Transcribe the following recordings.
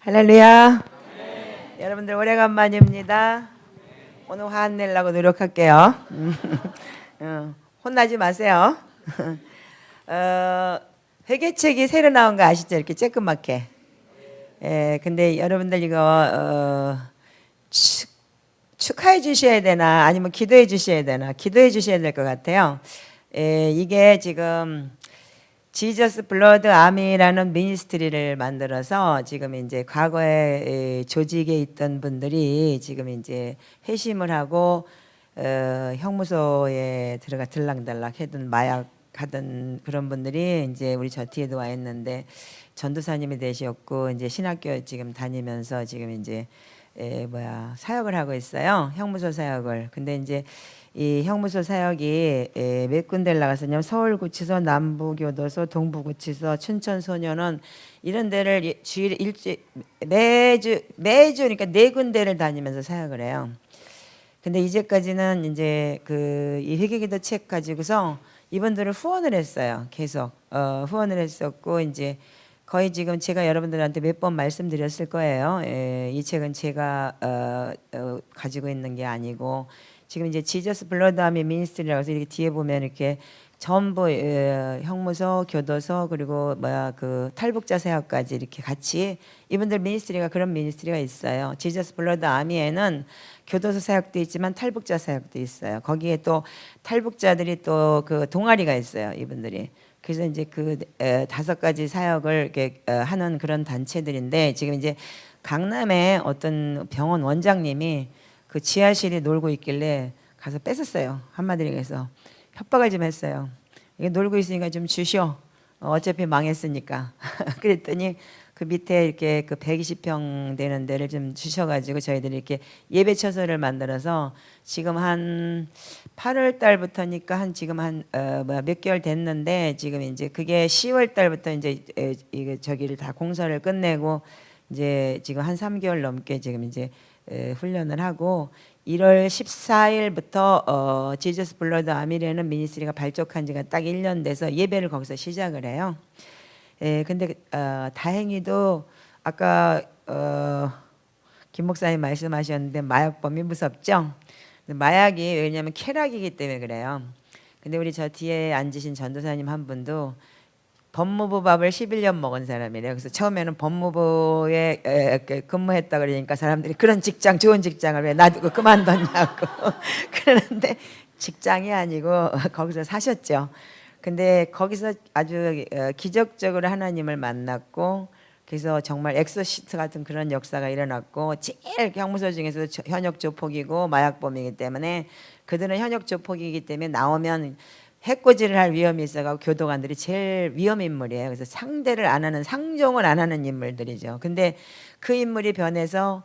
할렐루야. 여러분들 오래간만입니다. 오늘 화 안 내려고 노력할게요. 혼나지 마세요. 회개책이 새로 나온 거 아시죠? 이렇게 쬐끄맣게. 근데 여러분들 이거 축하해 주셔야 되나 아니면 기도해 주셔야 되나? 기도해 주셔야 될 것 같아요. 이게 지금 지저스 블러드 아미라는 미니스트리를 만들어서 지금 이제 과거에 조직에 있던 분들이 지금 이제 회심을 하고 형무소에 들어가 들락달락 하던 마약 하던 그런 분들이 이제 우리 저 뒤에도 와 있는데 전도사님이 되셨고 이제 신학교 지금 다니면서 지금 이제 사역을 하고 있어요. 형무소 사역을. 근데 이제 이 형무소 사역이 몇 군데를 나갔었냐면 서울구치소, 남부교도소, 동부구치소, 춘천소년원 이런 데를 주일 매주 그러니까 네 군데를 다니면서 사역을 해요. 근데 이제까지는 이제 이 회개기도 책 가지고서 이분들을 후원을 했어요. 계속 후원을 했었고 이제 거의 지금 제가 여러분들한테 몇 번 말씀드렸을 거예요. 이 책은 제가 가지고 있는 게 아니고 지금 이제 지저스 블러드 아미 미니스트리라고 해서 이렇게 뒤에 보면 이렇게 전부 형무소, 교도소 그리고 탈북자 사역까지 이렇게 같이 이분들 미니스트리가 그런 미니스트리가 있어요. 지저스 블러드 아미에는 교도소 사역도 있지만 탈북자 사역도 있어요. 거기에 또 탈북자들이 또 그 동아리가 있어요. 이분들이. 그래서 이제 그 5가지 사역을 이렇게 하는 그런 단체들인데 지금 이제 강남에 어떤 병원 원장님이 그 지하실에 놀고 있길래 가서 뺏었어요. 한마디로 해서 협박을 좀 했어요. 이게 놀고 있으니까 좀 주시오. 어차피 망했으니까. 그랬더니 그 밑에 이렇게 그 120평 되는 데를 좀 주셔가지고 저희들이 이렇게 예배처소를 만들어서 지금 한 8월 달부터니까 한 지금 한 몇 개월 됐는데 지금 이제 그게 10월 달부터 이제 이게 저기를 다 공사를 끝내고 이제 지금 한 3개월 넘게 지금 이제 훈련을 하고 1월 14일부터 지저스 블러드 아미라는 미니스트리가 발족한 지가 딱 1년 돼서 예배를 거기서 시작을 해요. 근데 다행히도 아까 김 목사님 말씀하셨는데 마약범이 무섭죠? 마약이 왜냐하면 쾌락이기 때문에 그래요. 근데 우리 저 뒤에 앉으신 전도사님 한 분도 법무부 밥을 11년 먹은 사람이래요. 그래서 처음에는 법무부에 근무했다 그러니까 사람들이 그런 직장 좋은 직장을 왜 놔두고 그만뒀냐고 그러는데 직장이 아니고 거기서 사셨죠. 근데 거기서 아주 기적적으로 하나님을 만났고 그래서 정말 엑소시스트 같은 그런 역사가 일어났고 제일 형무소 중에서 현역 조폭이고 마약범이기 때문에 그들은 현역 조폭이기 때문에 나오면 해코지를 할 위험이 있어가지고 교도관들이 제일 위험 인물이에요. 그래서 상대를 안 하는 상종을 안 하는 인물들이죠. 근데 그 인물이 변해서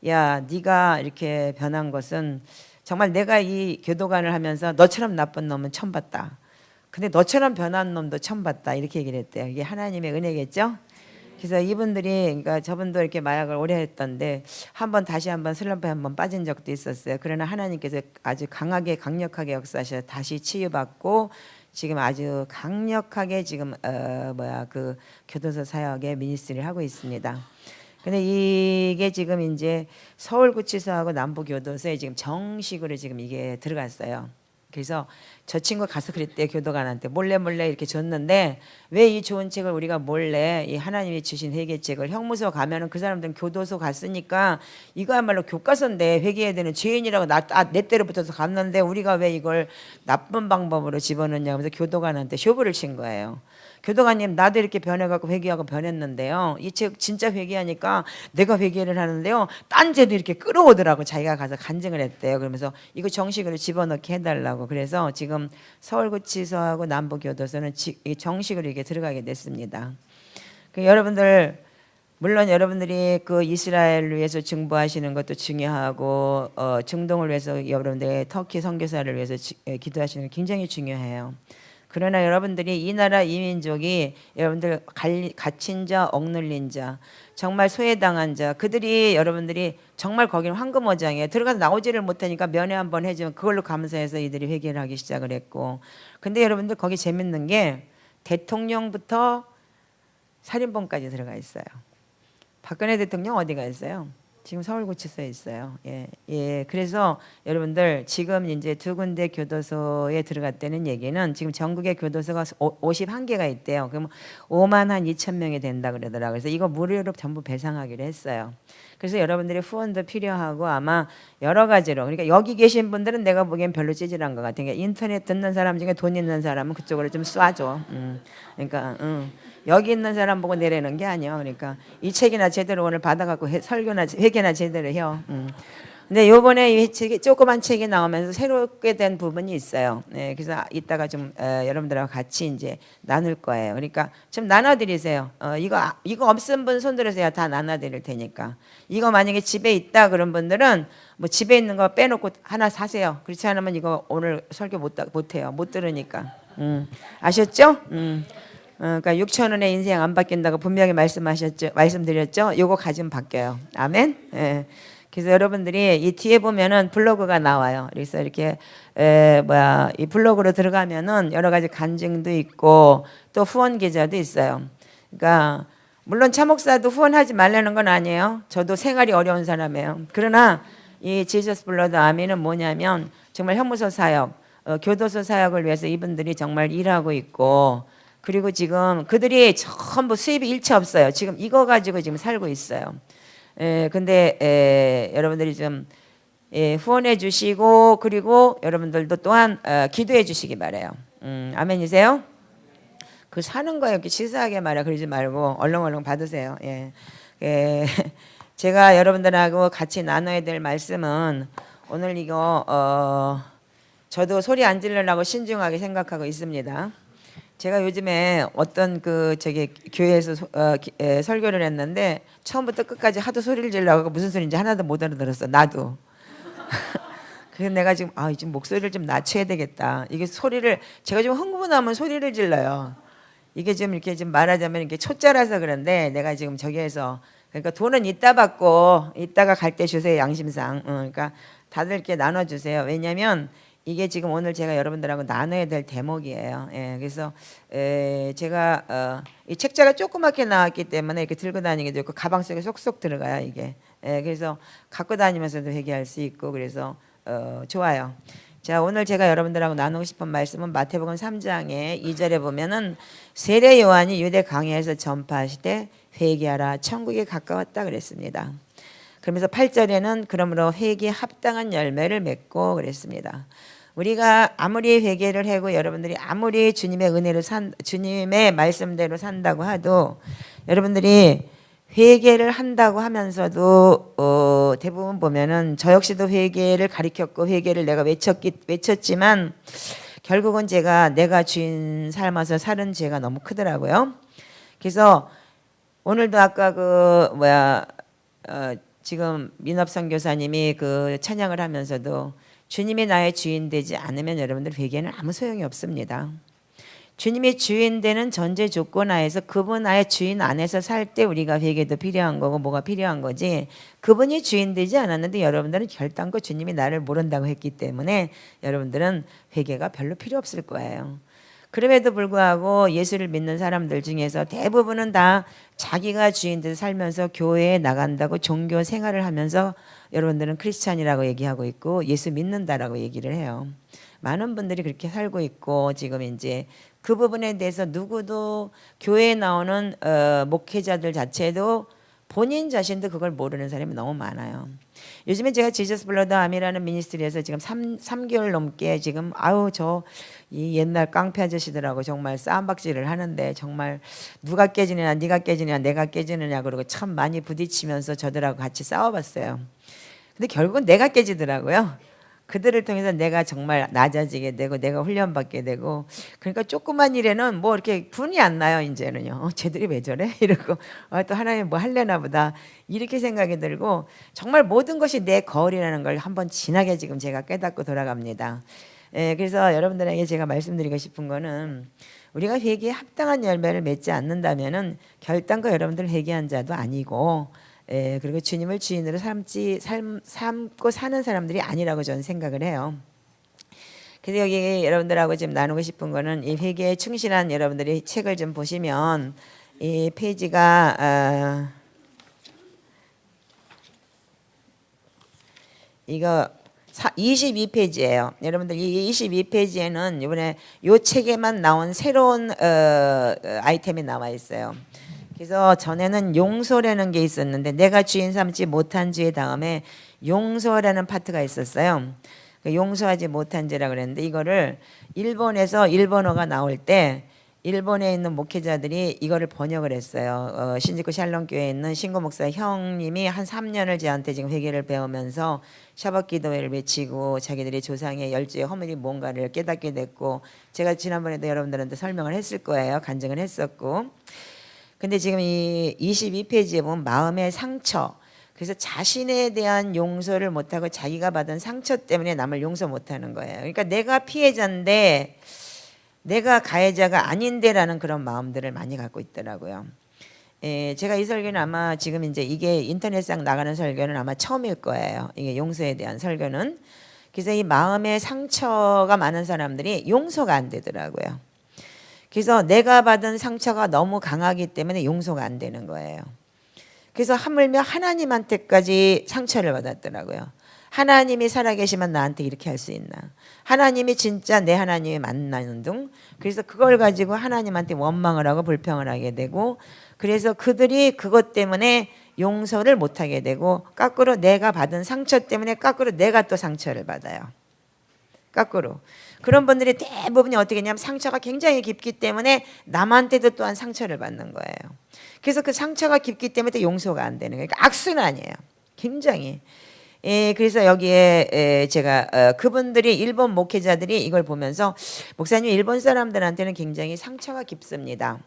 야 네가 이렇게 변한 것은 정말 내가 이 교도관을 하면서 너처럼 나쁜 놈은 처음 봤다. 근데 너처럼 변한 놈도 처음 봤다. 이렇게 얘기를 했대요. 이게 하나님의 은혜겠죠. 그래서 이분들이 그러니까 저분도 이렇게 마약을 오래 했던데 다시 한번 슬럼프에 한번 빠진 적도 있었어요. 그러나 하나님께서 아주 강력하게 역사하셔서 다시 치유받고 지금 아주 강력하게 지금 그 교도소 사역에 미니스트리를 하고 있습니다. 근데 이게 지금 이제 서울구치소하고 남부교도소에 지금 정식으로 지금 이게 들어갔어요. 그래서 저 친구 가서 그랬대요. 교도관한테 몰래 이렇게 줬는데 왜 이 좋은 책을 우리가 몰래 이 하나님이 주신 회개책을 형무소 가면은 그 사람들은 교도소 갔으니까 이거야말로 교과서인데 회개해야 되는 죄인이라고 내 때로 붙어서 갔는데 우리가 왜 이걸 나쁜 방법으로 집어넣냐고 하면서 교도관한테 쇼부를 친 거예요. 교도관님 나도 이렇게 변해갖고 회개하고 변했는데요. 이 책 진짜 회개하니까 내가 회개를 하는데요. 딴 죄도 이렇게 끌어오더라고. 자기가 가서 간증을 했대요. 그러면서 이거 정식으로 집어넣게 해달라고. 그래서 지금 서울구치소하고 남부교도소는 정식으로 이게 들어가게 됐습니다. 여러분들 물론 여러분들이 그 이스라엘을 위해서 중보하시는 것도 중요하고 중동을 위해서 여러분들 터키 선교사를 위해서 기도하시는 게 굉장히 중요해요. 그러나 여러분들이 이 나라 이 민족이 여러분들 갇힌 자, 억눌린 자, 정말 소외당한 자, 그들이 여러분들이 정말 거기는 황금어장이에요. 들어가서 나오지를 못하니까 면회 한번 해주면 그걸로 감사해서 이들이 회개를 하기 시작을 했고, 근데 여러분들 거기 재밌는 게 대통령부터 살인범까지 들어가 있어요. 박근혜 대통령 어디가 있어요? 지금 서울구치소에 있어요. 예, 예. 그래서 여러분들 지금 이제 두 군데 교도소에 들어갔다는 얘기는 지금 전국의 교도소가 51개가 있대요. 그럼 5만 한 2천 명이 된다 그러더라고요. 그래서 이거 무료로 전부 배상하기로 했어요. 그래서 여러분들의 후원도 필요하고 아마 여러 가지로 그러니까 여기 계신 분들은 내가 보기엔 별로 찌질한 것 같아요. 그러니까 인터넷 듣는 사람 중에 돈 있는 사람은 그쪽으로 좀 쏴줘. 그러니까 여기 있는 사람 보고 내려는 게 아니야. 그러니까 이 책이나 제대로 오늘 받아갖고 설교나 회개나 제대로 해요. 근데 요번에 이 책이 조그만 책이 나오면서 새롭게 된 부분이 있어요. 네, 그래서 이따가 좀 여러분들하고 같이 이제 나눌 거예요. 그러니까 좀 나눠드리세요. 이거 없은 분 손들으세요. 다 나눠드릴 테니까. 이거 만약에 집에 있다 그런 분들은 뭐 집에 있는 거 빼놓고 하나 사세요. 그렇지 않으면 이거 오늘 설교 못 해요. 못 들으니까. 아셨죠? 그러니까 6천 원의 인생 안 바뀐다고 분명히 말씀드렸죠. 요거 가지면 바뀌어요. 아멘. 예. 그래서 여러분들이 이 뒤에 보면은 블로그가 나와요. 그래서 이렇게 이 블로그로 들어가면은 여러 가지 간증도 있고 또 후원 계좌도 있어요. 그러니까 물론 차 목사도 후원하지 말라는 건 아니에요. 저도 생활이 어려운 사람이에요. 그러나 이 지저스 블러드 아미는 뭐냐면 정말 형무소 사역, 교도소 사역을 위해서 이분들이 정말 일하고 있고 그리고 지금 그들이 전부 수입이 일체 없어요. 지금 이거 가지고 지금 살고 있어요. 근데 여러분들이 좀 후원해 주시고 그리고 여러분들도 또한 기도해 주시기 바래요. 아멘이세요? 그 사는 거 이렇게 치사하게 말해 그러지 말고 얼렁얼렁 받으세요. 예. 제가 여러분들하고 같이 나눠야 될 말씀은 오늘 이거 저도 소리 안 지르려고 신중하게 생각하고 있습니다. 제가 요즘에 어떤 교회에서 설교를 했는데 처음부터 끝까지 하도 소리를 지르려고 무슨 소리인지 하나도 못 알아들었어. 나도. 그래서 내가 지금 지금 목소리를 좀 낮춰야 되겠다. 이게 소리를 제가 좀 흥분하면 소리를 질러요. 이게 좀 이렇게 좀 말하자면 이렇게 초짜라서 그런데 내가 지금 저기에서 그러니까 돈은 이따 받고 이따가 갈 때 주세요. 양심상. 그러니까 다들 이렇게 나눠주세요. 왜냐하면 이게 지금 오늘 제가 여러분들하고 나눠야 될 대목이에요. 예, 그래서 제가 이 책자가 조그맣게 나왔기 때문에 이렇게 들고 다니기도 있고 가방 속에 쏙쏙 들어가요 이게. 그래서 갖고 다니면서도 회개할 수 있고 그래서 좋아요. 자, 오늘 제가 여러분들하고 나누고 싶은 말씀은 마태복음 3장의 2절에 보면은 세례 요한이 유대 강야에서 전파하시되 회개하라 천국에 가까웠다 그랬습니다. 그러면서 8절에는 그러므로 회개에 합당한 열매를 맺고 그랬습니다. 우리가 아무리 회개를 하고 여러분들이 아무리 주님의 은혜로 주님의 말씀대로 산다고 해도 여러분들이 회개를 한다고 하면서도 대부분 보면은 저 역시도 회개를 가리켰고 회개를 내가 외쳤지만 결국은 내가 주인 삶아서 살은 죄가 너무 크더라고요. 그래서 오늘도 아까 지금 민업 선교사님이 그 찬양을 하면서도 주님이 나의 주인 되지 않으면 여러분들 회개는 아무 소용이 없습니다. 주님이 주인 되는 전제 조건 하에서 그분 나의 주인 안에서 살 때 우리가 회개도 필요한 거고 뭐가 필요한 거지 그분이 주인 되지 않았는데 여러분들은 결단코 주님이 나를 모른다고 했기 때문에 여러분들은 회개가 별로 필요 없을 거예요. 그럼에도 불구하고 예수를 믿는 사람들 중에서 대부분은 다 자기가 주인 돼서 살면서 교회에 나간다고 종교 생활을 하면서 여러분들은 크리스찬이라고 얘기하고 있고 예수 믿는다라고 얘기를 해요. 많은 분들이 그렇게 살고 있고 지금 이제 그 부분에 대해서 누구도 교회에 나오는 목회자들 자체도 본인 자신도 그걸 모르는 사람이 너무 많아요. 요즘에 제가 지저스 블러드 아미라는 미니스트리에서 지금 3개월 넘게 지금 이 옛날 깡패 아저씨들하고 정말 싸움박질을 하는데 정말 누가 깨지느냐 네가 깨지느냐 내가 깨지느냐 그러고 참 많이 부딪히면서 저들하고 같이 싸워봤어요. 근데 결국은 내가 깨지더라고요. 그들을 통해서 내가 정말 낮아지게 되고 내가 훈련받게 되고 그러니까 조그만 일에는 뭐 이렇게 분이 안 나요. 이제는요. 쟤들이 왜 저래? 이러고 또 하나님 뭐 할래나 보다 이렇게 생각이 들고 정말 모든 것이 내 거울이라는 걸 한번 진하게 지금 제가 깨닫고 돌아갑니다. 그래서 여러분들에게 제가 말씀드리고 싶은 거는 우리가 회개에 합당한 열매를 맺지 않는다면은 결단코 여러분들 회개한 자도 아니고 그리고 주님을 주인으로 삼고 사는 사람들이 아니라고 저는 생각을 해요. 그래서 여기 여러분들하고 지금 나누고 싶은 거는 이 회개에 충실한 여러분들이 책을 좀 보시면 이 페이지가 이거 22페이지예요. 여러분들 이 22페이지에는 이번에 요 책에만 나온 새로운 아이템이 나와 있어요. 그래서 전에는 용서라는 게 있었는데 내가 주인 삼지 못한 죄 다음에 용서라는 파트가 있었어요. 용서하지 못한 죄라 그랬는데 이거를 일본에서 일본어가 나올 때 일본에 있는 목회자들이 이거를 번역을 했어요. 신지쿠 샬롬교회에 있는 신고 목사 형님이 한 3년을 저한테 지금 회개를 배우면서 샤bat 기도회를 외치고 자기들이 조상의 열주의 허물이 뭔가를 깨닫게 됐고 제가 지난번에도 여러분들한테 설명을 했을 거예요. 간증을 했었고. 근데 지금 이 22페이지에 보면 마음의 상처, 그래서 자신에 대한 용서를 못하고 자기가 받은 상처 때문에 남을 용서 못하는 거예요. 그러니까 내가 피해자인데 내가 가해자가 아닌데라는 그런 마음들을 많이 갖고 있더라고요. 제가 이 설교는 아마 지금 이제 이게 인터넷상 나가는 설교는 아마 처음일 거예요. 이게 용서에 대한 설교는. 그래서 이 마음의 상처가 많은 사람들이 용서가 안 되더라고요. 그래서 내가 받은 상처가 너무 강하기 때문에 용서가 안 되는 거예요. 그래서 하물며 하나님한테까지 상처를 받았더라고요. 하나님이 살아계시면 나한테 이렇게 할 수 있나? 하나님이 진짜 내 하나님이 만나는 둥. 그래서 그걸 가지고 하나님한테 원망을 하고 불평을 하게 되고 그래서 그들이 그것 때문에 용서를 못하게 되고 거꾸로 내가 받은 상처 때문에 거꾸로 내가 또 상처를 받아요. 거꾸로. 그런 분들이 대부분이 어떻게 했냐면 상처가 굉장히 깊기 때문에 남한테도 또한 상처를 받는 거예요. 그래서 그 상처가 깊기 때문에 또 용서가 안 되는 거예요. 그러니까 악순환이에요. 굉장히. 그래서 여기에 제가 그분들이 일본 목회자들이 이걸 보면서 목사님 일본 사람들한테는 굉장히 상처가 깊습니다.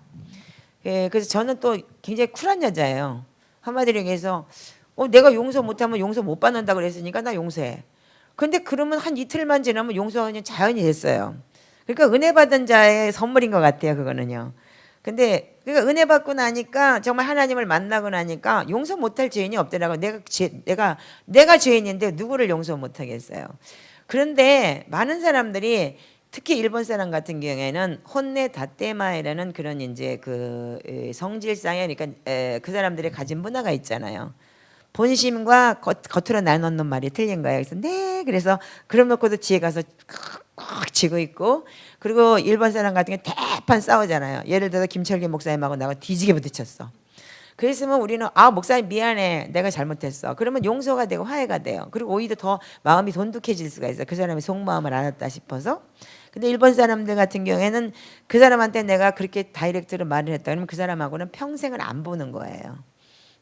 그래서 저는 또 굉장히 쿨한 여자예요. 한마디로 얘기해서 내가 용서 못하면 용서 못 받는다 그랬으니까 나 용서해. 근데 그러면 한 이틀만 지나면 용서가 그냥 자연이 됐어요. 그러니까 은혜 받은 자의 선물인 것 같아요. 그거는요. 근데 그러니까 은혜 받고 나니까 정말 하나님을 만나고 나니까 용서 못할 죄인이 없더라고요. 내가 죄인인데 누구를 용서 못하겠어요. 그런데 많은 사람들이 특히 일본 사람 같은 경우에는 혼내 다테마이라는 그런 이제 그 성질상의 그러니까 그 사람들이 가진 문화가 있잖아요. 본심과 겉으로 내놓는 말이 틀린 거예요. 그래서 네, 그래서 그럼 놓고도 뒤에 가서 꽉 쥐고 있고, 그리고 일본 사람 같은 게 대판 싸우잖아요. 예를 들어서 김철기 목사님하고 나하고 뒤지게 부딪혔어. 그랬으면 우리는 목사님 미안해, 내가 잘못했어. 그러면 용서가 되고 화해가 돼요. 그리고 오히려 더 마음이 돈독해질 수가 있어요. 그 사람이 속마음을 알았다 싶어서. 근데 일본 사람들 같은 경우에는 그 사람한테 내가 그렇게 다이렉트로 말을 했다 그러면 그 사람하고는 평생을 안 보는 거예요.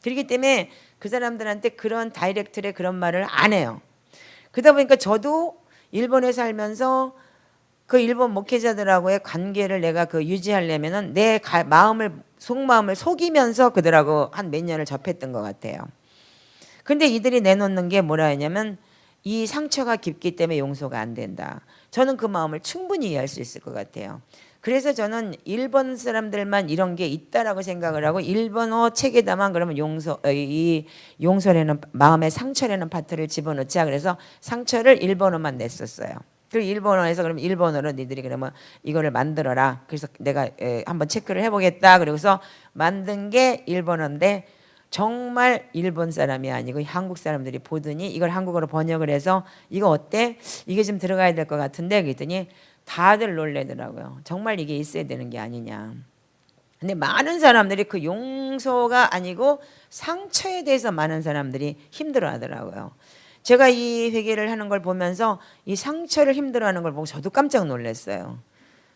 그렇기 때문에 그 사람들한테 그런 다이렉트의 그런 말을 안 해요. 그러다 보니까 저도 일본에 살면서 그 일본 목회자들하고의 관계를 내가 그 유지하려면은 내 마음을 속마음을 속이면서 그들하고 한 몇 년을 접했던 것 같아요. 근데 이들이 내놓는 게 뭐라 했냐면 이 상처가 깊기 때문에 용서가 안 된다. 저는 그 마음을 충분히 이해할 수 있을 것 같아요. 그래서 저는 일본 사람들만 이런 게 있다라고 생각을 하고 일본어 책에다만 그러면 이 용서라는 마음의 상처라는 파트를 집어넣자. 그래서 상처를 일본어만 냈었어요. 그리고 일본어에서 그러면 일본어로 니들이 그러면 이거를 만들어라. 그래서 내가 한번 체크를 해보겠다. 그러고서 만든 게 일본어인데 정말 일본 사람이 아니고 한국 사람들이 보더니 이걸 한국어로 번역을 해서 이거 어때? 이게 좀 들어가야 될 것 같은데 그랬더니 다들 놀래더라고요. 정말 이게 있어야 되는 게 아니냐. 근데 많은 사람들이 그 용서가 아니고 상처에 대해서 많은 사람들이 힘들어 하더라고요. 제가 이 회개를 하는 걸 보면서 이 상처를 힘들어하는 걸 보고 저도 깜짝 놀랐어요.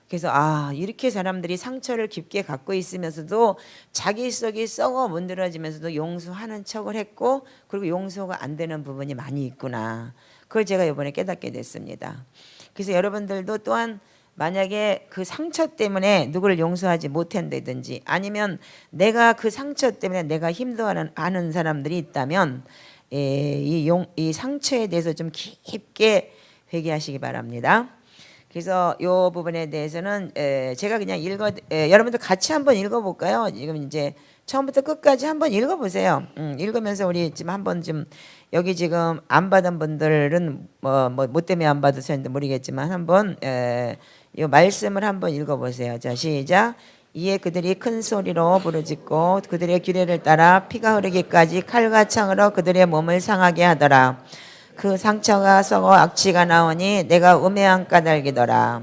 그래서 이렇게 사람들이 상처를 깊게 갖고 있으면서도 자기 속이 썩어 문드러지면서도 용서하는 척을 했고 그리고 용서가 안 되는 부분이 많이 있구나. 그걸 제가 이번에 깨닫게 됐습니다. 그래서 여러분들도 또한 만약에 그 상처 때문에 누구를 용서하지 못한다든지 아니면 내가 그 상처 때문에 내가 힘들어하는 사람들이 있다면 이 상처에 대해서 좀 깊게 회개하시기 바랍니다. 그래서 이 부분에 대해서는 제가 그냥 여러분들 같이 한번 읽어볼까요? 지금 이제 처음부터 끝까지 한번 읽어보세요. 읽으면서 우리 지금 한번 좀 여기 지금 안 받은 분들은 뭐 때문에 안 받으셨는지 모르겠지만 한번 이 말씀을 한번 읽어보세요. 자, 시작. 이에 그들이 큰 소리로 부르짖고 그들의 규례를 따라 피가 흐르기까지 칼과 창으로 그들의 몸을 상하게 하더라. 그 상처가 썩어 악취가 나오니 내가 우매한 까닭이더라.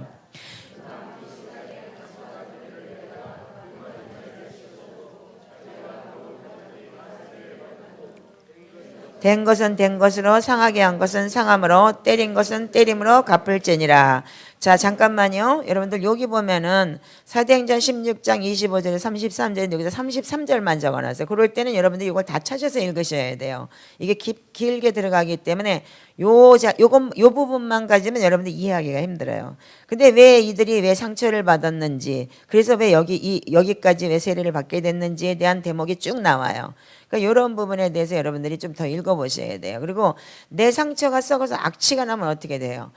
된 것은 된 것으로 상하게 한 것은 상함으로 때린 것은 때림으로 갚을지니라. 자 잠깐만요. 여러분들 여기 보면은 사도행전 16장 25절에 33절에 여기서 33절만 적어놨어요. 그럴 때는 여러분들이 이걸 다 찾아서 읽으셔야 돼요. 이게 길게 들어가기 때문에 요 부분만 가지면 여러분들 이해하기가 힘들어요. 근데 왜 이들이 왜 상처를 받았는지, 그래서 왜 여기까지 왜 세례를 받게 됐는지에 대한 대목이 쭉 나와요. 그러니까 이런 부분에 대해서 여러분들이 좀 더 읽어보셔야 돼요. 그리고 내 상처가 썩어서 악취가 나면 어떻게 돼요?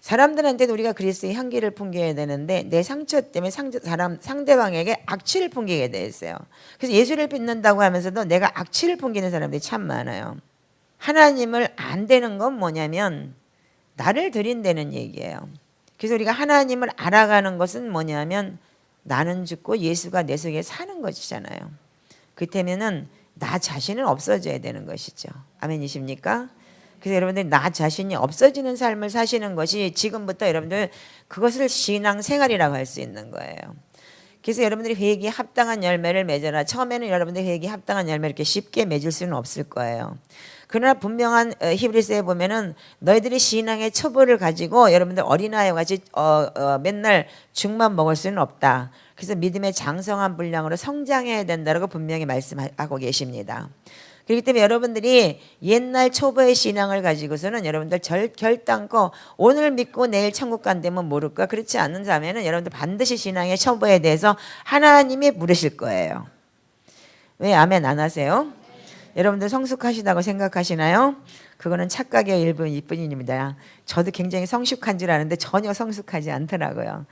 사람들한테는 우리가 그리스도의 향기를 풍겨야 되는데 내 상처 때문에 상대방에게 악취를 풍기게 돼 있어요. 그래서 예수를 믿는다고 하면서도 내가 악취를 풍기는 사람들이 참 많아요. 하나님을 안 되는 건 뭐냐면 나를 드린다는 얘기예요. 그래서 우리가 하나님을 알아가는 것은 뭐냐면 나는 죽고 예수가 내 속에 사는 것이잖아요. 그렇다면은 나 자신은 없어져야 되는 것이죠. 아멘이십니까? 그래서 여러분들 나 자신이 없어지는 삶을 사시는 것이 지금부터 여러분들 그것을 신앙생활이라고 할 수 있는 거예요. 그래서 여러분들이 회개에 합당한 열매를 맺어라. 처음에는 여러분들 회개에 합당한 열매를 이렇게 쉽게 맺을 수는 없을 거예요. 그러나 분명한 히브리서에 보면은 너희들이 신앙의 초보를 가지고 여러분들 어린아이와 같이 맨날 죽만 먹을 수는 없다. 그래서 믿음의 장성한 분량으로 성장해야 된다고 분명히 말씀하고 계십니다. 그렇기 때문에 여러분들이 옛날 초보의 신앙을 가지고서는 여러분들 결단코 오늘 믿고 내일 천국 간다면 모를까? 그렇지 않는다면 여러분들 반드시 신앙의 초보에 대해서 하나님이 물으실 거예요. 왜 아멘 안 하세요? 여러분들 성숙하시다고 생각하시나요? 그거는 착각의 일부일 뿐입니다. 저도 굉장히 성숙한 줄 아는데 전혀 성숙하지 않더라고요.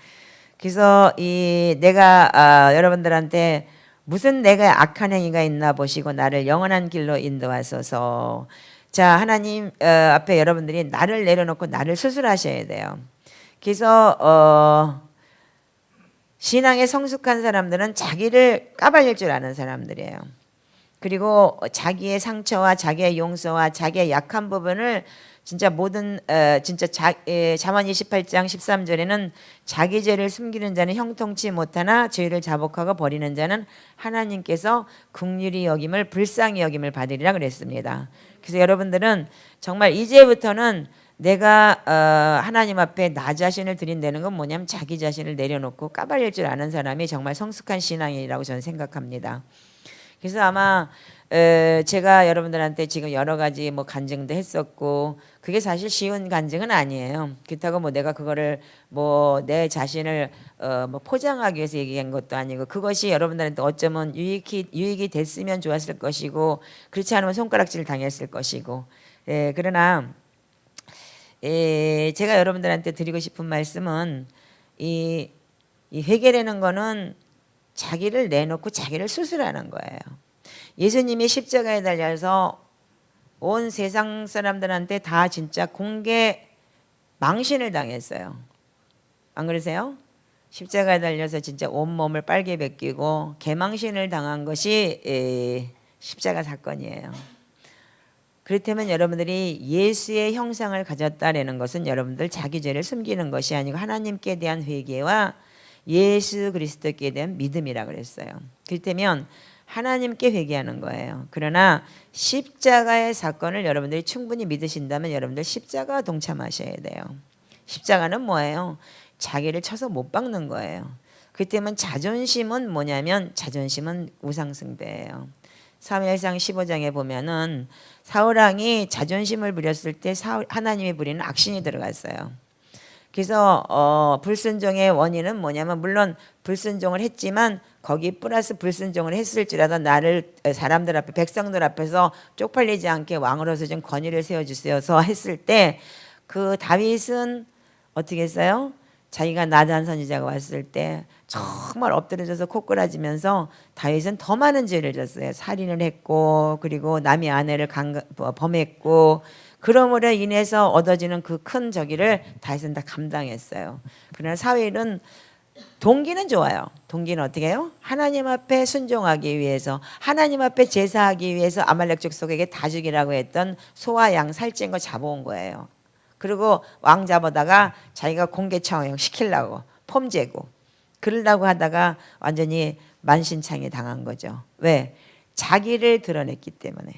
그래서 내가 여러분들한테 무슨 내가 악한 행위가 있나 보시고 나를 영원한 길로 인도하소서. 자 하나님 앞에 여러분들이 나를 내려놓고 나를 수술하셔야 돼요. 그래서 신앙에 성숙한 사람들은 자기를 까발릴 줄 아는 사람들이에요. 그리고 자기의 상처와 자기의 용서와 자기의 약한 부분을 진짜 모든 진짜 잠언 28장 13절에는 자기 죄를 숨기는 자는 형통치 못하나 죄를 자복하고 버리는 자는 하나님께서 긍휼히 여김을 불쌍히 여김을 받으리라 그랬습니다. 그래서 여러분들은 정말 이제부터는 내가 하나님 앞에 나 자신을 드린다는 건 뭐냐면 자기 자신을 내려놓고 까발릴 줄 아는 사람이 정말 성숙한 신앙이라고 저는 생각합니다. 그래서 아마 제가 여러분들한테 지금 여러 가지 뭐 간증도 했었고 그게 사실 쉬운 간증은 아니에요. 그렇다고 뭐 내가 그거를 뭐 내 자신을 뭐 포장하기 위해서 얘기한 것도 아니고 그것이 여러분들한테 어쩌면 유익이 됐으면 좋았을 것이고 그렇지 않으면 손가락질 당했을 것이고 그러나 제가 여러분들한테 드리고 싶은 말씀은 이 회개라는 거는 자기를 내놓고 자기를 수술하는 거예요. 예수님이 십자가에 달려서 온 세상 사람들한테 다 진짜 공개 망신을 당했어요. 안 그러세요? 십자가에 달려서 진짜 온몸을 빨개 벗기고 개망신을 당한 것이 십자가 사건이에요. 그렇다면 여러분들이 예수의 형상을 가졌다라는 것은 여러분들 자기 죄를 숨기는 것이 아니고 하나님께 대한 회개와 예수 그리스도께 대한 믿음이라고 그랬어요. 그렇다면 하나님께 회개하는 거예요. 그러나 십자가의 사건을 여러분들이 충분히 믿으신다면 여러분들 십자가 동참하셔야 돼요. 십자가는 뭐예요? 자기를 쳐서 못 박는 거예요. 그때면 자존심은 뭐냐면 자존심은 우상숭배예요. 사무엘상 15장에 보면은 사울왕이 자존심을 부렸을 때 하나님이 부리는 악신이 들어갔어요. 그래서 불순종의 원인은 뭐냐면 물론 불순종을 했지만 거기 플러스 불순종을 했을지라도 나를 사람들 앞에 백성들 앞에서 쪽팔리지 않게 왕으로서 좀 권위를 세워주셔서 했을 때 그 다윗은 어떻게 했어요? 자기가 나단 선지자가 왔을 때 정말 엎드려져서 코꾸라지면서 다윗은 더 많은 죄를 졌어요. 살인을 했고 그리고 남의 아내를 범했고 그러므로 인해서 얻어지는 그 큰 저기를 다윗은 다 감당했어요. 그러나 사울은 동기는 좋아요. 동기는 어떻게 해요? 하나님 앞에 순종하기 위해서, 하나님 앞에 제사하기 위해서 아말렉 족속에게 다 죽이라고 했던 소와 양 살찐 거 잡아온 거예요. 그리고 왕 잡아다가 자기가 공개청용 시키려고 폼 재고 그러려고 하다가 완전히 만신창이 당한 거죠. 왜? 자기를 드러냈기 때문에.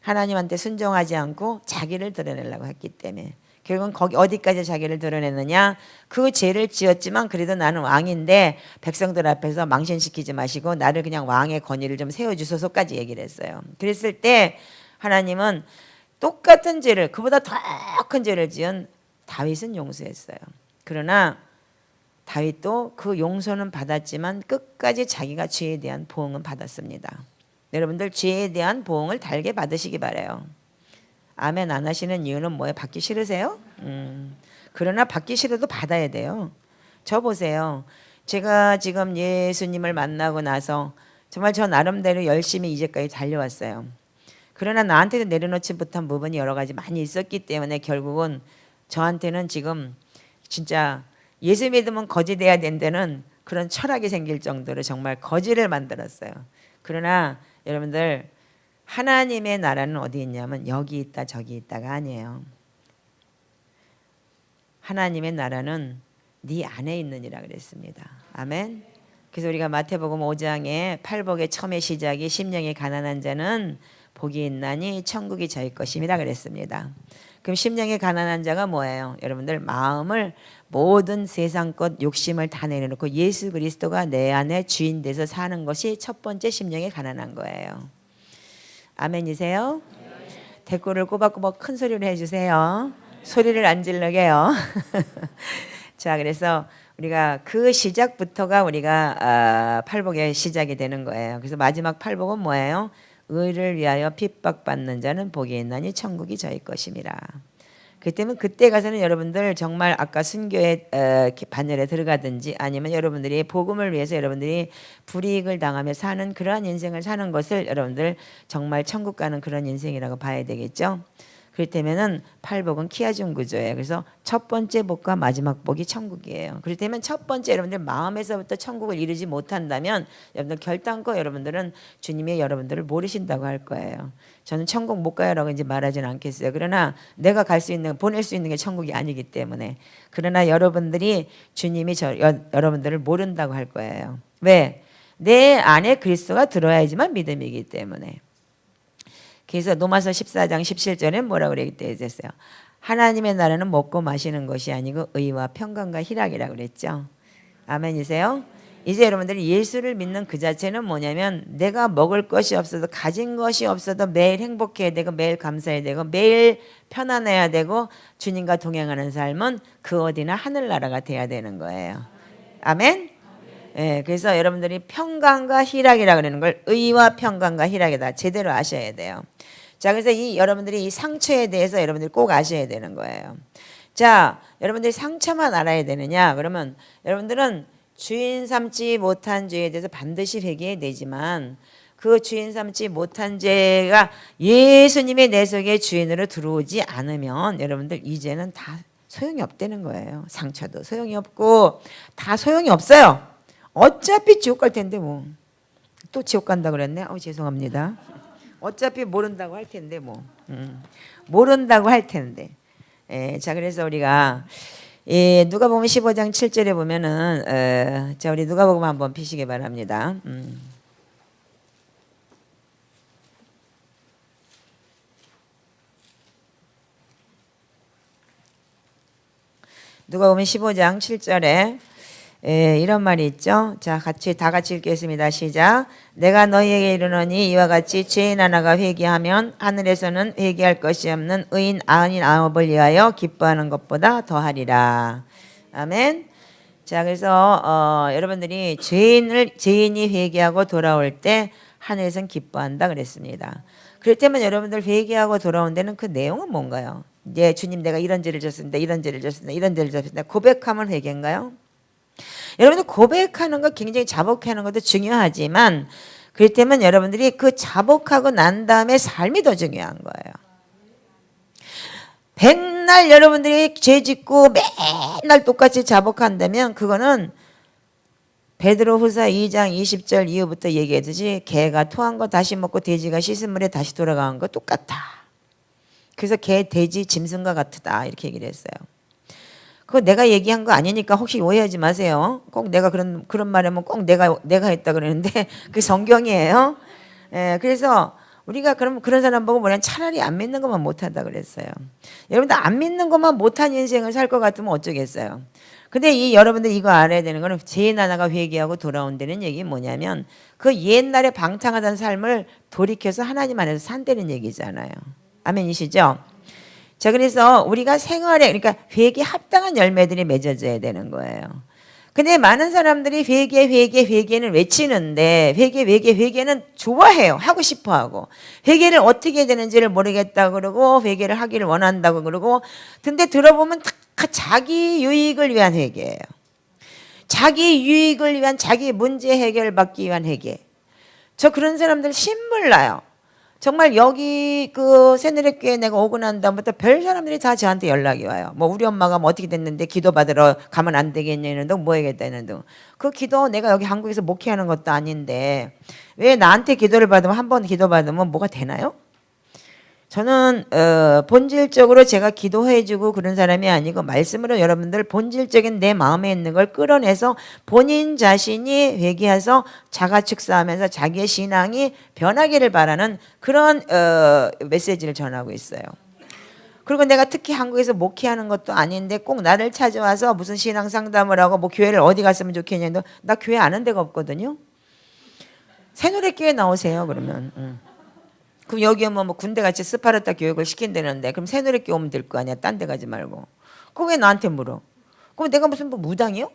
하나님한테 순종하지 않고 자기를 드러내려고 했기 때문에. 결국은 거기 어디까지 자기를 드러냈느냐? 그 죄를 지었지만 그래도 나는 왕인데 백성들 앞에서 망신시키지 마시고 나를 그냥 왕의 권위를 좀 세워주소서까지 얘기를 했어요. 그랬을 때 하나님은 똑같은 죄를, 그보다 더 큰 죄를 지은 다윗은 용서했어요. 그러나 다윗도 그 용서는 받았지만 끝까지 자기가 죄에 대한 보응은 받았습니다. 여러분들 죄에 대한 보응을 달게 받으시기 바라요. 아멘 안 하시는 이유는 뭐예요? 받기 싫으세요? 그러나 받기 싫어도 받아야 돼요. 저 보세요. 제가 지금 예수님을 만나고 나서 정말 저 나름대로 열심히 이제까지 달려왔어요. 그러나 나한테도 내려놓지 못한 부분이 여러 가지 많이 있었기 때문에 결국은 저한테는 지금 진짜 예수 믿으면 거지 돼야 된다는 그런 철학이 생길 정도로 정말 거지를 만들었어요. 그러나 여러분들 하나님의 나라는 어디 있냐면 여기 있다 저기 있다가 아니에요. 하나님의 나라는 네 안에 있느니라 그랬습니다. 아멘. 그래서 우리가 마태복음 5장에 팔복의 처음의 시작이 심령이 가난한 자는 복이 있나니 천국이 저희 것임이라 그랬습니다. 그럼 심령이 가난한 자가 뭐예요? 여러분들 마음을 모든 세상 것 욕심을 다 내려놓고 예수 그리스도가 내 안에 주인 돼서 사는 것이 첫 번째 심령이 가난한 거예요. 아멘이세요? 댓글을 꼬박꼬박 큰 소리로 해주세요. 소리를 안 질러게요. 자, 그래서 우리가 그 시작부터가 우리가 팔복의 시작이 되는 거예요. 그래서 마지막 팔복은 뭐예요? 의를 위하여 핍박받는 자는 복이 있나니 천국이 저희 것임이라. 그렇기 때문에 그때 가서는 여러분들 정말 아까 순교의 반열에 들어가든지 아니면 여러분들이 복음을 위해서 여러분들이 불이익을 당하며 사는 그러한 인생을 사는 것을 여러분들 정말 천국 가는 그런 인생이라고 봐야 되겠죠. 그렇다면은 팔복은 키아준 구조예요. 그래서 첫 번째 복과 마지막 복이 천국이에요. 그렇다면 첫 번째 여러분들 마음에서부터 천국을 이루지 못한다면 여러분들 결단코 여러분들은 주님이 여러분들을 모르신다고 할 거예요. 저는 천국 못 가요라고 이제 말하지는 않겠어요. 그러나 내가 갈 수 있는 보낼 수 있는 게 천국이 아니기 때문에. 그러나 여러분들이 주님이 여러분들을 모른다고 할 거예요. 왜? 내 안에 그리스도가 들어야지만 믿음이기 때문에. 그래서 로마서 14장 17절에 뭐라고 그랬어요? 하나님의 나라는 먹고 마시는 것이 아니고 의와 평강과 희락이라고 그랬죠. 아멘이세요? 이제 여러분들이 예수를 믿는 그 자체는 뭐냐면 내가 먹을 것이 없어도 가진 것이 없어도 매일 행복해야 되고 매일 감사해야 되고 매일 편안해야 되고 주님과 동행하는 삶은 그 어디나 하늘나라가 돼야 되는 거예요. 아멘? 예, 그래서 여러분들이 평강과 희락이라 그러는 걸 의와 평강과 희락이다 제대로 아셔야 돼요. 자, 그래서 여러분들이 이 상처에 대해서 여러분들이 꼭 아셔야 되는 거예요. 자, 여러분들이 상처만 알아야 되느냐? 그러면 여러분들은 주인 삼지 못한 죄에 대해서 반드시 회개해야 되지만 그 주인 삼지 못한 죄가 예수님의 내 속에 주인으로 들어오지 않으면 여러분들 이제는 다 소용이 없다는 거예요. 상처도 소용이 없고 다 소용이 없어요. 어차피 지옥 갈 텐데 뭐. 또 지옥 간다 그랬네. 죄송합니다. 어차피 모른다고 할 텐데 뭐. 모른다고 할 텐데. 자, 그래서 우리가 누가복음 15장 7절에 보면은 자, 우리 누가복음 한번 피시기 바랍니다. 누가복음 15장 7절에 이런 말이 있죠. 자, 다 같이 읽겠습니다. 시작. 내가 너희에게 이르노니 이와 같이 죄인 하나가 회개하면 하늘에서는 회개할 것이 없는 의인 99을 위하여 기뻐하는 것보다 더하리라. 아멘. 자, 그래서 여러분들이 죄인이 회개하고 돌아올 때 하늘에서는 기뻐한다 그랬습니다. 그렇다면 여러분들 회개하고 돌아온 데는 그 내용은 뭔가요? 이제 주님 내가 이런 죄를 졌습니다. 이런 죄를 졌습니다. 이런 죄를 졌습니다. 고백하면 회개인가요? 여러분들 고백하는 거 굉장히 자복하는 것도 중요하지만 그렇다면 여러분들이 그 자복하고 난 다음에 삶이 더 중요한 거예요. 백날 여러분들이 죄 짓고 맨날 똑같이 자복한다면 그거는 베드로후서 2장 20절 이후부터 얘기했듯이 개가 토한 거 다시 먹고 돼지가 씻은 물에 다시 돌아간 거 똑같다. 그래서 개, 돼지, 짐승과 같다 이렇게 얘기를 했어요. 그거 내가 얘기한 거 아니니까 혹시 오해하지 마세요. 꼭 내가 그런 말하면 꼭 내가 했다 그러는데 그게 성경이에요. 예, 그래서 우리가 그런 사람 보고 뭐냐면 차라리 안 믿는 것만 못한다 그랬어요. 여러분들 안 믿는 것만 못한 인생을 살 것 같으면 어쩌겠어요. 근데 여러분들 이거 알아야 되는 거는 죄인 하나가 회개하고 돌아온다는 얘기 뭐냐면 그 옛날에 방탕하던 삶을 돌이켜서 하나님 안에서 산다는 얘기잖아요. 아멘이시죠? 자, 그래서 우리가 생활에 그러니까 회개에 합당한 열매들이 맺어져야 되는 거예요. 근데 많은 사람들이 회개는 외치는데 회개는 좋아해요. 하고 싶어 하고. 회개를 어떻게 해야 되는지를 모르겠다 그러고 회개를 하기를 원한다고 그러고 근데 들어보면 다 자기 유익을 위한 회개예요. 자기 유익을 위한 자기 문제 해결받기 위한 회개. 저 그런 사람들 신물나요. 정말 여기 그 새누리교회 내가 오고 난 다음부터 별 사람들이 다 저한테 연락이 와요. 뭐 우리 엄마가 뭐 어떻게 됐는데 기도 받으러 가면 안 되겠냐는 등 뭐 해야겠다는 등. 그 기도 내가 여기 한국에서 목회하는 것도 아닌데 왜 나한테 기도를 받으면 한 번 기도 받으면 뭐가 되나요? 저는 본질적으로 제가 기도해주고 그런 사람이 아니고 말씀으로 여러분들 본질적인 내 마음에 있는 걸 끌어내서 본인 자신이 회개해서 자가축사하면서 자기의 신앙이 변하기를 바라는 그런 메시지를 전하고 있어요. 그리고 내가 특히 한국에서 목회하는 것도 아닌데 꼭 나를 찾아와서 무슨 신앙 상담을 하고 뭐 교회를 어디 갔으면 좋겠냐는데 나 교회 아는 데가 없거든요. 새누리교회 나오세요 그러면. 그럼 여기 오면 뭐 군대같이 스파르타 교육을 시킨다는데 그럼 새누리교회 오면 될 거 아니야. 딴 데 가지 말고. 그거 왜 나한테 물어? 그럼 내가 무슨 뭐 무당이요?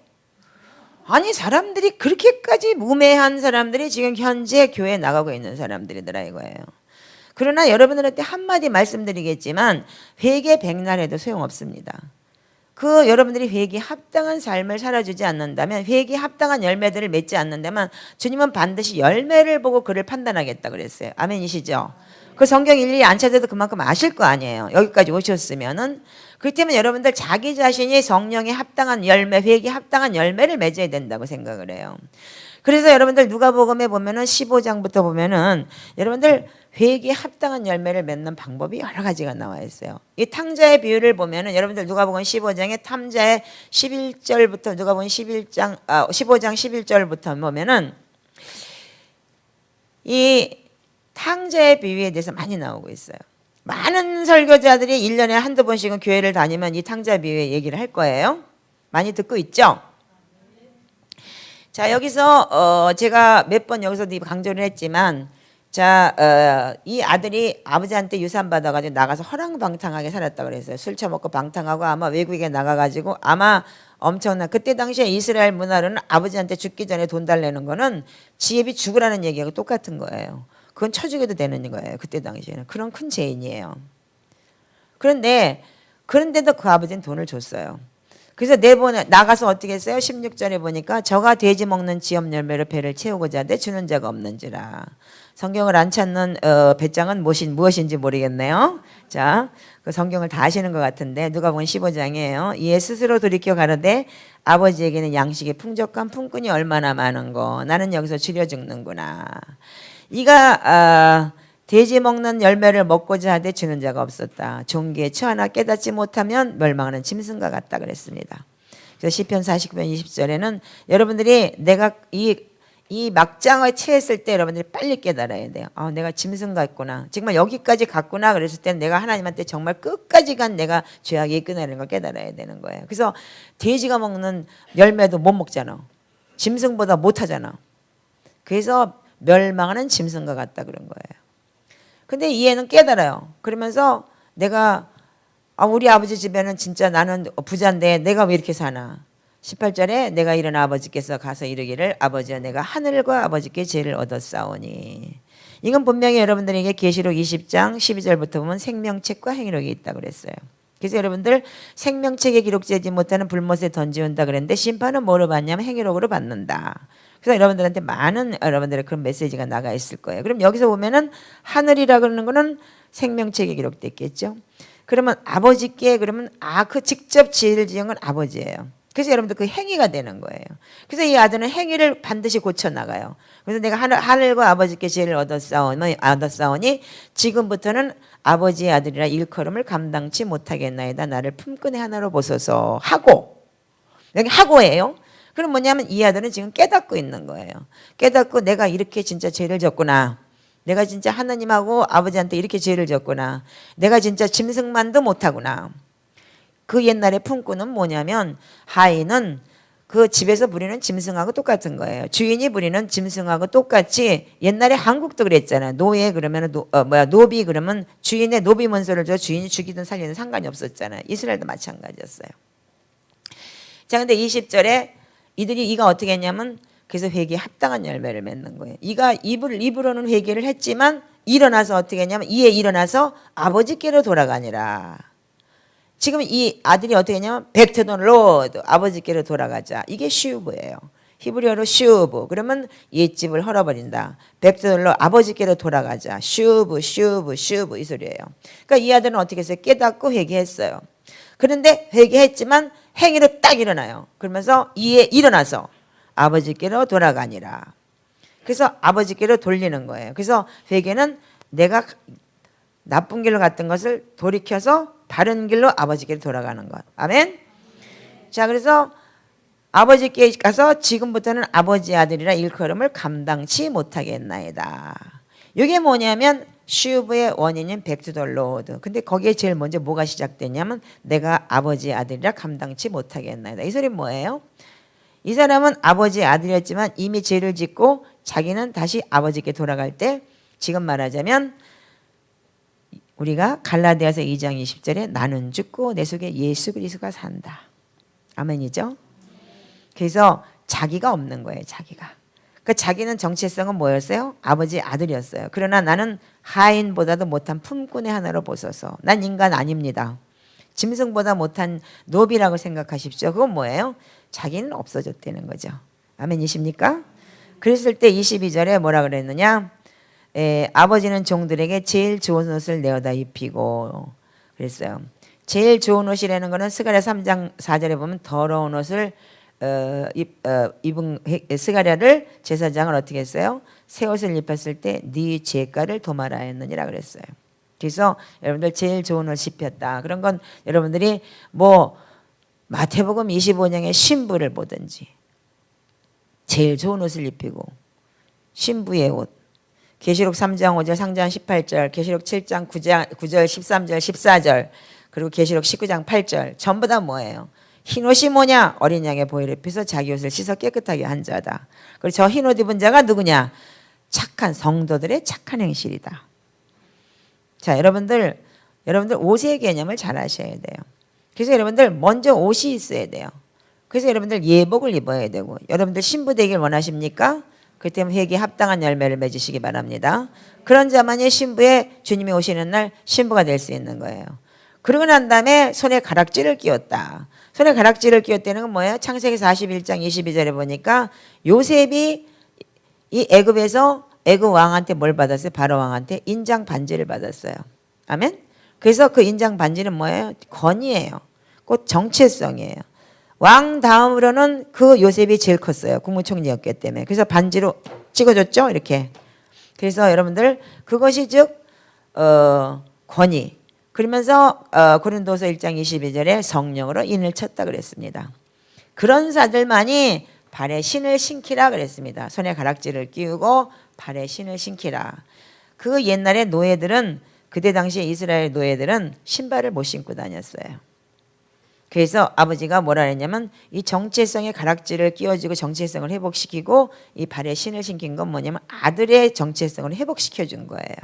아니 사람들이 그렇게까지 무매한 사람들이 지금 현재 교회에 나가고 있는 사람들이더라 이거예요. 그러나 여러분들한테 한마디 말씀드리겠지만 회개 백날 해도 소용없습니다. 그 여러분들이 회개에 합당한 삶을 살아주지 않는다면 회개에 합당한 열매들을 맺지 않는다면 주님은 반드시 열매를 보고 그를 판단하겠다 그랬어요. 아멘이시죠? 그 성경 일일이 안 찾아도 그만큼 아실 거 아니에요. 여기까지 오셨으면은. 그렇기 때문에 여러분들 자기 자신이 성령에 합당한 열매, 회개에 합당한 열매를 맺어야 된다고 생각을 해요. 그래서 여러분들 누가복음에 보면은 15장부터 보면은 여러분들 회개에 합당한 열매를 맺는 방법이 여러 가지가 나와 있어요. 이 탕자의 비유를 보면은 여러분들 누가복음 15장에 탕자의 11절부터 누가복음 15장 11절부터 보면은 이 탕자의 비유에 대해서 많이 나오고 있어요. 많은 설교자들이 1년에 한두 번씩은 교회를 다니면 이 탕자 비유의 얘기를 할 거예요. 많이 듣고 있죠? 자, 여기서 제가 몇 번 여기서 강조를 했지만 자, 이 아들이 아버지한테 유산 받아가지고 나가서 허랑방탕하게 살았다 그랬어요. 술 처먹고 방탕하고 아마 외국에 나가가지고 아마 엄청난 그때 당시에 이스라엘 문화로는 아버지한테 죽기 전에 돈 달라는 거는 지혜비 죽으라는 얘기하고 똑같은 거예요. 그건 쳐주게도 되는 거예요. 그때 당시에는. 그런 큰 죄인이에요. 그런데도 그 아버지는 돈을 줬어요. 그래서 나가서 어떻게 했어요? 16절에 보니까 저가 돼지 먹는 지업 열매로 배를 채우고자 하되 주는 자가 없는지라. 성경을 안 찾는 배짱은 무엇인지 모르겠네요. 자, 그 성경을 다 아시는 것 같은데 누가복음 15장이에요. 이에 스스로 돌이켜 가로되 아버지에게는 양식의 풍족한 품꾼이 얼마나 많은고 나는 여기서 줄여 죽는구나. 이가 돼지 먹는 열매를 먹고자 하되 주는 자가 없었다. 종기에 처하나 깨닫지 못하면 멸망하는 짐승과 같다 그랬습니다. 그래서 시편 49편 20절에는 여러분들이 내가 이 막장에 처했을 때 여러분들이 빨리 깨달아야 돼요. 내가 짐승 같구나. 정말 여기까지 갔구나. 그랬을 때는 내가 하나님한테 정말 끝까지 간 내가 죄악이 끝나는 걸 깨달아야 되는 거예요. 그래서 돼지가 먹는 열매도 못 먹잖아. 짐승보다 못하잖아. 그래서 멸망하는 짐승과 같다 그런 거예요. 근데 이 애는 깨달아요. 그러면서 내가 우리 아버지 집에는 진짜 나는 부자인데 내가 왜 이렇게 사나. 18절에 내가 이런 아버지께서 가서 이르기를 아버지여 내가 하늘과 아버지께 죄를 얻었사오니. 이건 분명히 여러분들에게 계시록 20장 12절부터 보면 생명책과 행위록이 있다고 그랬어요. 그래서 여러분들 생명책에 기록되지 못하는 불못에 던지온다 그랬는데 심판은 뭐로 받냐면 행위록으로 받는다. 그래서 여러분들한테 많은 여러분들의 그런 메시지가 나가 있을 거예요. 그럼 여기서 보면은 하늘이라 그러는 거는 생명책에 기록됐겠죠. 그러면 아버지께 그러면 그 직접 죄를 지은 건 아버지예요. 그래서 여러분들 그 행위가 되는 거예요. 그래서 이 아들은 행위를 반드시 고쳐나가요. 그래서 내가 하늘과 아버지께 지혜를 얻었사오니 지금부터는 아버지의 아들이라 일컬음을 감당치 못하겠나이다. 나를 품꾼의 하나로 보소서 하고, 여기 하고예요. 그럼 뭐냐면 이 아들은 지금 깨닫고 있는 거예요. 깨닫고 내가 이렇게 진짜 죄를 졌구나. 내가 진짜 하나님하고 아버지한테 이렇게 죄를 졌구나. 내가 진짜 짐승만도 못하구나. 그 옛날에 품꾼은 뭐냐면 하인은 그 집에서 부리는 짐승하고 똑같은 거예요. 주인이 부리는 짐승하고 똑같이 옛날에 한국도 그랬잖아요. 노예 그러면 노비 그러면 주인의 노비 문서를 줘 주인이 죽이든 살리든 상관이 없었잖아요. 이스라엘도 마찬가지였어요. 자, 근데 20절에 이가 어떻게 했냐면 그래서 회개에 합당한 열매를 맺는 거예요. 이가 입으로는 회개를 했지만 일어나서 어떻게 했냐면 이에 일어나서 아버지께로 돌아가니라. 지금 이 아들이 어떻게 했냐면 back to the Lord, 아버지께로 돌아가자. 이게 슈브예요. 히브리어로 슈브. 그러면 옛집을 헐어버린다. back to the Lord, 아버지께로 돌아가자. 슈브 이 소리예요. 그러니까 이 아들은 어떻게 했어요? 깨닫고 회개했어요. 그런데 회개했지만 행위로 딱 일어나요. 그러면서 이에 일어나서 아버지께로 돌아가니라. 그래서 아버지께로 돌리는 거예요. 그래서 회개는 내가 나쁜 길로 갔던 것을 돌이켜서 바른 길로 아버지께로 돌아가는 것. 아멘. 자, 그래서 아버지께 가서 지금부터는 아버지의 아들이라 일컬음을 감당치 못하겠나이다. 이게 뭐냐면 슈브의 원인인 백투덜로드. 근데 거기에 제일 먼저 뭐가 시작되냐면 내가 아버지의 아들이라 감당치 못하겠나이다. 이 소리는 뭐예요? 이 사람은 아버지의 아들이었지만 이미 죄를 짓고 자기는 다시 아버지께 돌아갈 때 지금 말하자면 우리가 갈라디아서 2장 20절에 나는 죽고 내 속에 예수 그리스도가 산다. 아멘이죠? 그래서 자기가 없는 거예요. 자기가. 그 자기는 정체성은 뭐였어요? 아버지의 아들이었어요. 그러나 나는 하인보다도 못한 품꾼의 하나로 보소서. 난 인간 아닙니다. 짐승보다 못한 노비라고 생각하십시오. 그건 뭐예요? 자기는 없어졌다는 거죠. 아멘이십니까? 그랬을 때 22절에 뭐라 그랬느냐? 아버지는 종들에게 제일 좋은 옷을 내어다 입히고 그랬어요. 제일 좋은 옷이라는 거는 스가랴 3장 4절에 보면 더러운 옷을 입은 스가랴를 제사장을 어떻게 했어요? 새 옷을 입혔을 때 네 죄가를 도말하 했느니라 그랬어요. 그래서 여러분들 제일 좋은 옷 입혔다. 그런 건 여러분들이 뭐 마태복음 25장의 신부를 보든지 제일 좋은 옷을 입히고 신부의 옷, 계시록 3장 5절, 상장 18절, 계시록 7장 9절, 13절, 14절, 그리고 계시록 19장 8절 전부 다 뭐예요? 흰옷이 뭐냐? 어린 양의 보혈을 입혀서 자기 옷을 씻어 깨끗하게 한 자다. 그리고 저 흰옷 입은 자가 누구냐? 착한 성도들의 착한 행실이다. 자, 여러분들 옷의 개념을 잘 아셔야 돼요. 그래서 여러분들 먼저 옷이 있어야 돼요. 그래서 여러분들 예복을 입어야 되고 여러분들 신부 되길 원하십니까? 그 때문에 회개에 합당한 열매를 맺으시기 바랍니다. 그런 자만이 신부에 주님이 오시는 날 신부가 될 수 있는 거예요. 그러고 난 다음에 손에 가락지를 끼웠다. 손에 가락지를 끼웠다는 건 뭐예요? 창세기 41장 22절에 보니까 요셉이 이 애굽에서 애굽 왕한테 뭘 받았어요? 바로 왕한테 인장 반지를 받았어요. 아멘? 그래서 그 인장 반지는 뭐예요? 권위예요. 곧 정체성이에요. 왕 다음으로는 그 요셉이 제일 컸어요. 국무총리였기 때문에. 그래서 반지로 찍어줬죠. 이렇게. 그래서 여러분들 그것이 즉 권위. 그러면서 고린도서 1장 22절에 성령으로 인을 쳤다 그랬습니다. 그런 자들만이 발에 신을 신기라 그랬습니다. 손에 가락지를 끼우고 발에 신을 신기라. 그 옛날에 노예들은 그때 당시에 이스라엘 노예들은 신발을 못 신고 다녔어요. 그래서 아버지가 뭐라 했냐면 이 정체성의 가락지를 끼워주고 정체성을 회복시키고 이 발에 신을 신긴 건 뭐냐면 아들의 정체성을 회복시켜 준 거예요.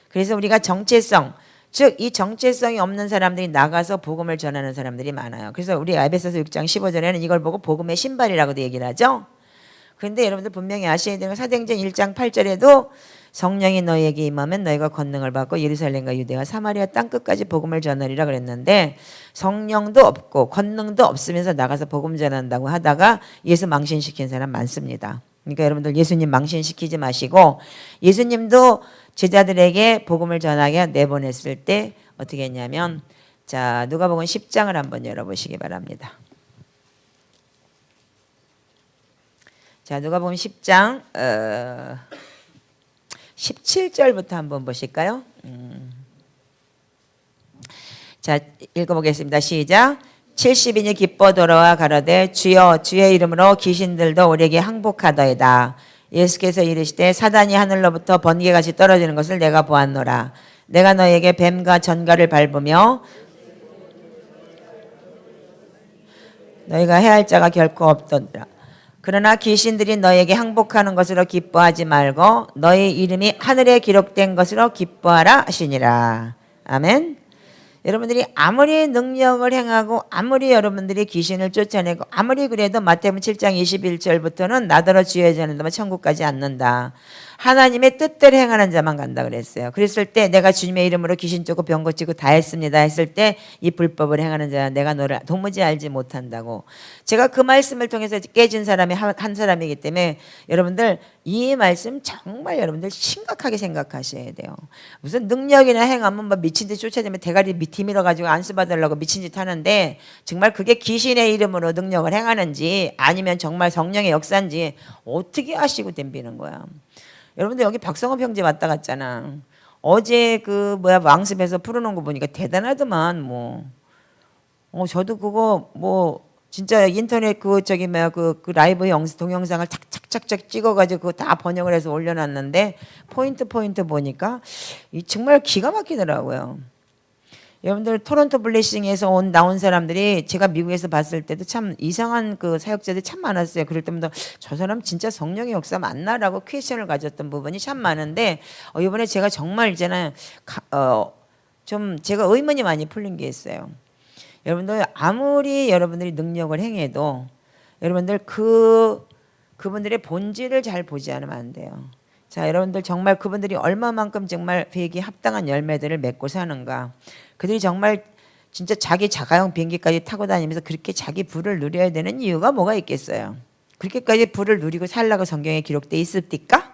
그래서 우리가 정체성, 즉 이 정체성이 없는 사람들이 나가서 복음을 전하는 사람들이 많아요. 그래서 우리 에베소서 6장 15절에는 이걸 보고 복음의 신발이라고도 얘기를 하죠. 그런데 여러분들 분명히 아셔야 되는 건 사도행전 1장 8절에도 성령이 너희에게 임하면 너희가 권능을 받고 예루살렘과 유대와 사마리아 땅끝까지 복음을 전하리라 그랬는데 성령도 없고 권능도 없으면서 나가서 복음 전한다고 하다가 예수 망신시킨 사람 많습니다. 그러니까 여러분들 예수님 망신시키지 마시고 예수님도 제자들에게 복음을 전하게 내보냈을 때 어떻게 했냐면 자 누가복음 10장을 한번 열어보시기 바랍니다. 자, 누가복음 10장 17절부터 한번 보실까요? 자, 읽어보겠습니다. 시작. 70인이 기뻐 돌아와 가로되 주여 주의 이름으로 귀신들도 우리에게 항복하더이다. 예수께서 이르시되 사단이 하늘로부터 번개같이 떨어지는 것을 내가 보았노라. 내가 너에게 뱀과 전갈을 밟으며 너희가 해할 자가 결코 없더라. 그러나 귀신들이 너에게 항복하는 것으로 기뻐하지 말고 너희 이름이 하늘에 기록된 것으로 기뻐하라 하시니라. 아멘. 여러분들이 아무리 능력을 행하고 아무리 여러분들이 귀신을 쫓아내고 아무리 그래도 마태복음 7장 21절부터는 나더러 주의 자는 천국까지 않는다. 하나님의 뜻대로 행하는 자만 간다 그랬어요. 그랬을 때 내가 주님의 이름으로 귀신 쫓고 병 고치고 다 했습니다 했을 때 이 불법을 행하는 자 내가 너를 도무지 알지 못한다고. 제가 그 말씀을 통해서 깨진 사람이 한 사람이기 때문에 여러분들 이 말씀 정말 여러분들 심각하게 생각하셔야 돼요. 무슨 능력이나 행하면 뭐 미친 듯이 쫓아다니면 대가리 뒤밀어 가지고 안수 받으려고 미친 짓 하는데 정말 그게 귀신의 이름으로 능력을 행하는지 아니면 정말 성령의 역사인지 어떻게 아시고 덤비는 거야. 여러분들 여기 박성호 형제 왔다 갔잖아. 어제 그 왕습에서 풀어놓은 거 보니까 대단하더만 뭐. 저도 그거 뭐 진짜 인터넷 그 라이브 동영상을 착착착착 찍어가지고 그거 다 번역을 해서 올려놨는데 포인트 보니까 정말 기가 막히더라고요. 여러분들 토론토 블레싱에서 나온 사람들이 제가 미국에서 봤을 때도 참 이상한 그 사역자들이 참 많았어요. 그럴 때마다 저 사람 진짜 성령의 역사 맞나라고 퀘스천을 가졌던 부분이 참 많은데 이번에 제가 정말 이제는 좀 제가 의문이 많이 풀린 게 있어요. 여러분들 아무리 여러분들이 능력을 행해도 여러분들 그분들의 본질을 잘 보지 않으면 안 돼요. 자, 여러분들 정말 그분들이 얼마만큼 정말 회개에 합당한 열매들을 맺고 사는가. 그들이 정말 진짜 자기 자가용 비행기까지 타고 다니면서 그렇게 자기 부를 누려야 되는 이유가 뭐가 있겠어요? 그렇게까지 부를 누리고 살라고 성경에 기록돼 있습니까?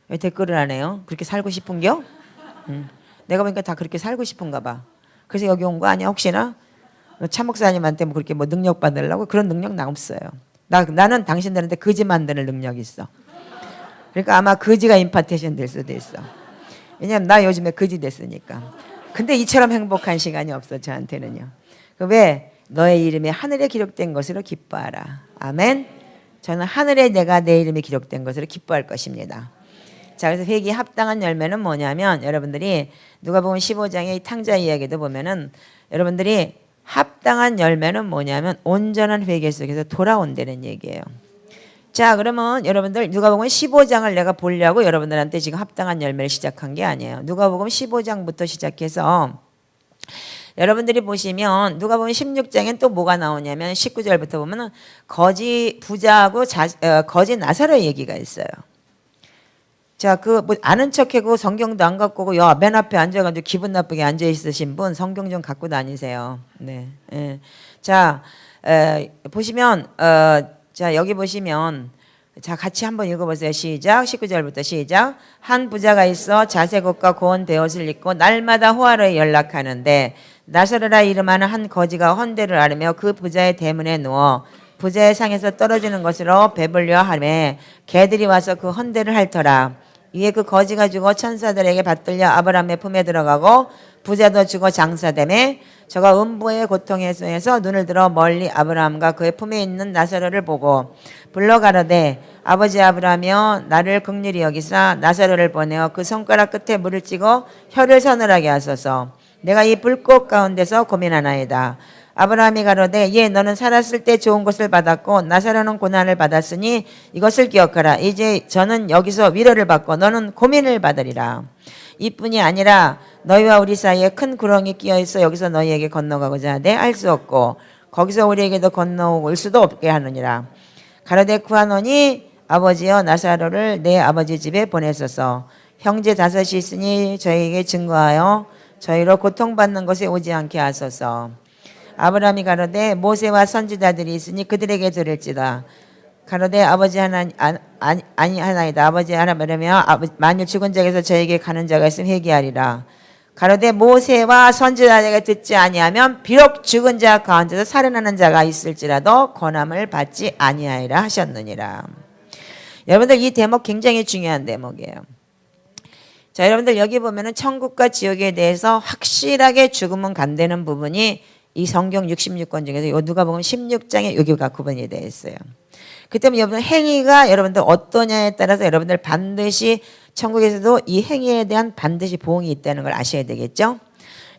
왜 댓글을 안 해요? 그렇게 살고 싶은겨? 내가 보니까 다 그렇게 살고 싶은가 봐. 그래서 여기 온 거 아니야 혹시나? 차 목사님한테 뭐 그렇게 뭐 능력 받으려고? 그런 능력 나 없어요. 나는 당신들한테 거지 만드는 능력이 있어. 그러니까 아마 거지가 임파테이션 될 수도 있어. 왜냐면 나 요즘에 거지 됐으니까. 근데 이처럼 행복한 시간이 없어 저한테는요. 왜? 너의 이름이 하늘에 기록된 것으로 기뻐하라. 아멘. 저는 하늘에 내 이름이 기록된 것으로 기뻐할 것입니다. 자, 그래서 회개에 합당한 열매는 뭐냐면 여러분들이 누가복음 15장의 탕자 이야기도 보면은 여러분들이 합당한 열매는 뭐냐면 온전한 회개 속에서 돌아온다는 얘기예요. 자, 그러면 여러분들 누가복음 15장을 내가 보려고 여러분들한테 지금 합당한 열매를 시작한 게 아니에요. 누가복음 15장부터 시작해서 여러분들이 보시면 누가복음 16장엔 또 뭐가 나오냐면 19절부터 보면은 거지 부자하고 거지 나사로 얘기가 있어요. 자, 뭐 아는 척하고 성경도 안 갖고 오고 맨 앞에 앉아가지고 기분 나쁘게 앉아 있으신 분 성경 좀 갖고 다니세요. 네. 예. 자, 보시면 자, 여기 보시면 자, 같이 한번 읽어보세요. 시작. 19절부터 시작. 한 부자가 있어 자색옷과 고운 베옷을 입고 날마다 호화로에 연락하는데 나사로라 이름하는 한 거지가 헌대를 앓으며 그 부자의 대문에 누워 부자의 상에서 떨어지는 것으로 배불려 하며 개들이 와서 그 헌대를 핥더라. 이에 그 거지가 죽어 천사들에게 받들려 아브라함의 품에 들어가고 부자도 죽어 장사되매 저가 음부의 고통에서 눈을 들어 멀리 아브라함과 그의 품에 있는 나사로를 보고 불러 가로되 아버지 아브라함이여 나를 긍휼히 여기사 나사로를 보내어 그 손가락 끝에 물을 찍어 혀를 서늘하게 하소서. 내가 이 불꽃 가운데서 고민하나이다. 아브라함이 가로되 예 너는 살았을 때 좋은 것을 받았고 나사로는 고난을 받았으니 이것을 기억하라. 이제 저는 여기서 위로를 받고 너는 고민을 받으리라. 이뿐이 아니라 너희와 우리 사이에 큰 구렁이 끼어 있어 여기서 너희에게 건너가고자 하되 알 수 없고 거기서 우리에게도 건너올 수도 없게 하느니라. 가로되 구하노니 아버지여 나사로를 내 아버지 집에 보내소서. 형제 5이 있으니 저희에게 증거하여 저희로 고통받는 것에 오지 않게 하소서. 아브라함이 가로되 모세와 선지자들이 있으니 그들에게 들을지다. 가로되 아버지 하나이다. 아버지 하나 말하며 만일 죽은 자에게서 저에게 가는 자가 있으면 회개하리라. 가로되 모세와 선지자에게 듣지 아니하면 비록 죽은 자 가운데서 살아나는 자가 있을지라도 권함을 받지 아니하리라 하셨느니라. 여러분들 이 대목 굉장히 중요한 대목이에요. 자, 여러분들 여기 보면은 천국과 지옥에 대해서 확실하게 죽음은 간다는 부분이 이 성경 66권 중에서 요 누가복음 16장에 여기가 구분이 되어 있어요. 그 때문에 여러분 행위가 여러분들 어떠냐에 따라서 여러분들 반드시 천국에서도 이 행위에 대한 반드시 보응이 있다는 걸 아셔야 되겠죠.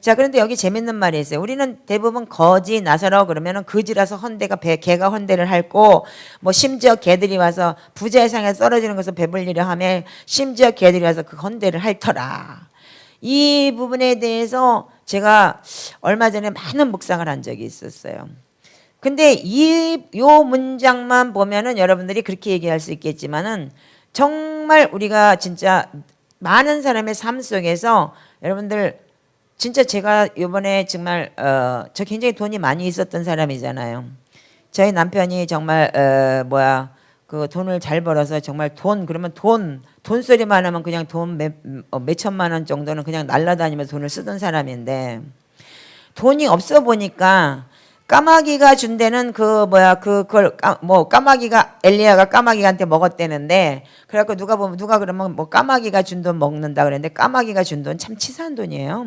자, 그런데 여기 재밌는 말이 있어요. 우리는 대부분 거지 나서러 그러면은 거지라서 헌대가 개가 헌대를 할고 뭐 심지어 개들이 와서 부자의 상에서 떨어지는 것을 배불리려 하며 심지어 개들이 와서 그 헌대를 할 터라. 이 부분에 대해서 제가 얼마 전에 많은 묵상을 한 적이 있었어요. 근데 요 문장만 보면은 여러분들이 그렇게 얘기할 수 있겠지만은 정말 우리가 진짜 많은 사람의 삶 속에서 여러분들 진짜 제가 이번에 정말 저 굉장히 돈이 많이 있었던 사람이잖아요. 저희 남편이 정말 그 돈을 잘 벌어서 정말 그러면 돈 소리만 하면 그냥 돈 몇천만 원 정도는 그냥 날라다니면서 돈을 쓰던 사람인데 돈이 없어 보니까 까마귀가 준 데는 까마귀가 엘리야가 까마귀한테 먹었대는데 그래갖고 누가 그러면 뭐 까마귀가 준 돈 먹는다 그랬는데 까마귀가 준 돈 참 치사한 돈이에요.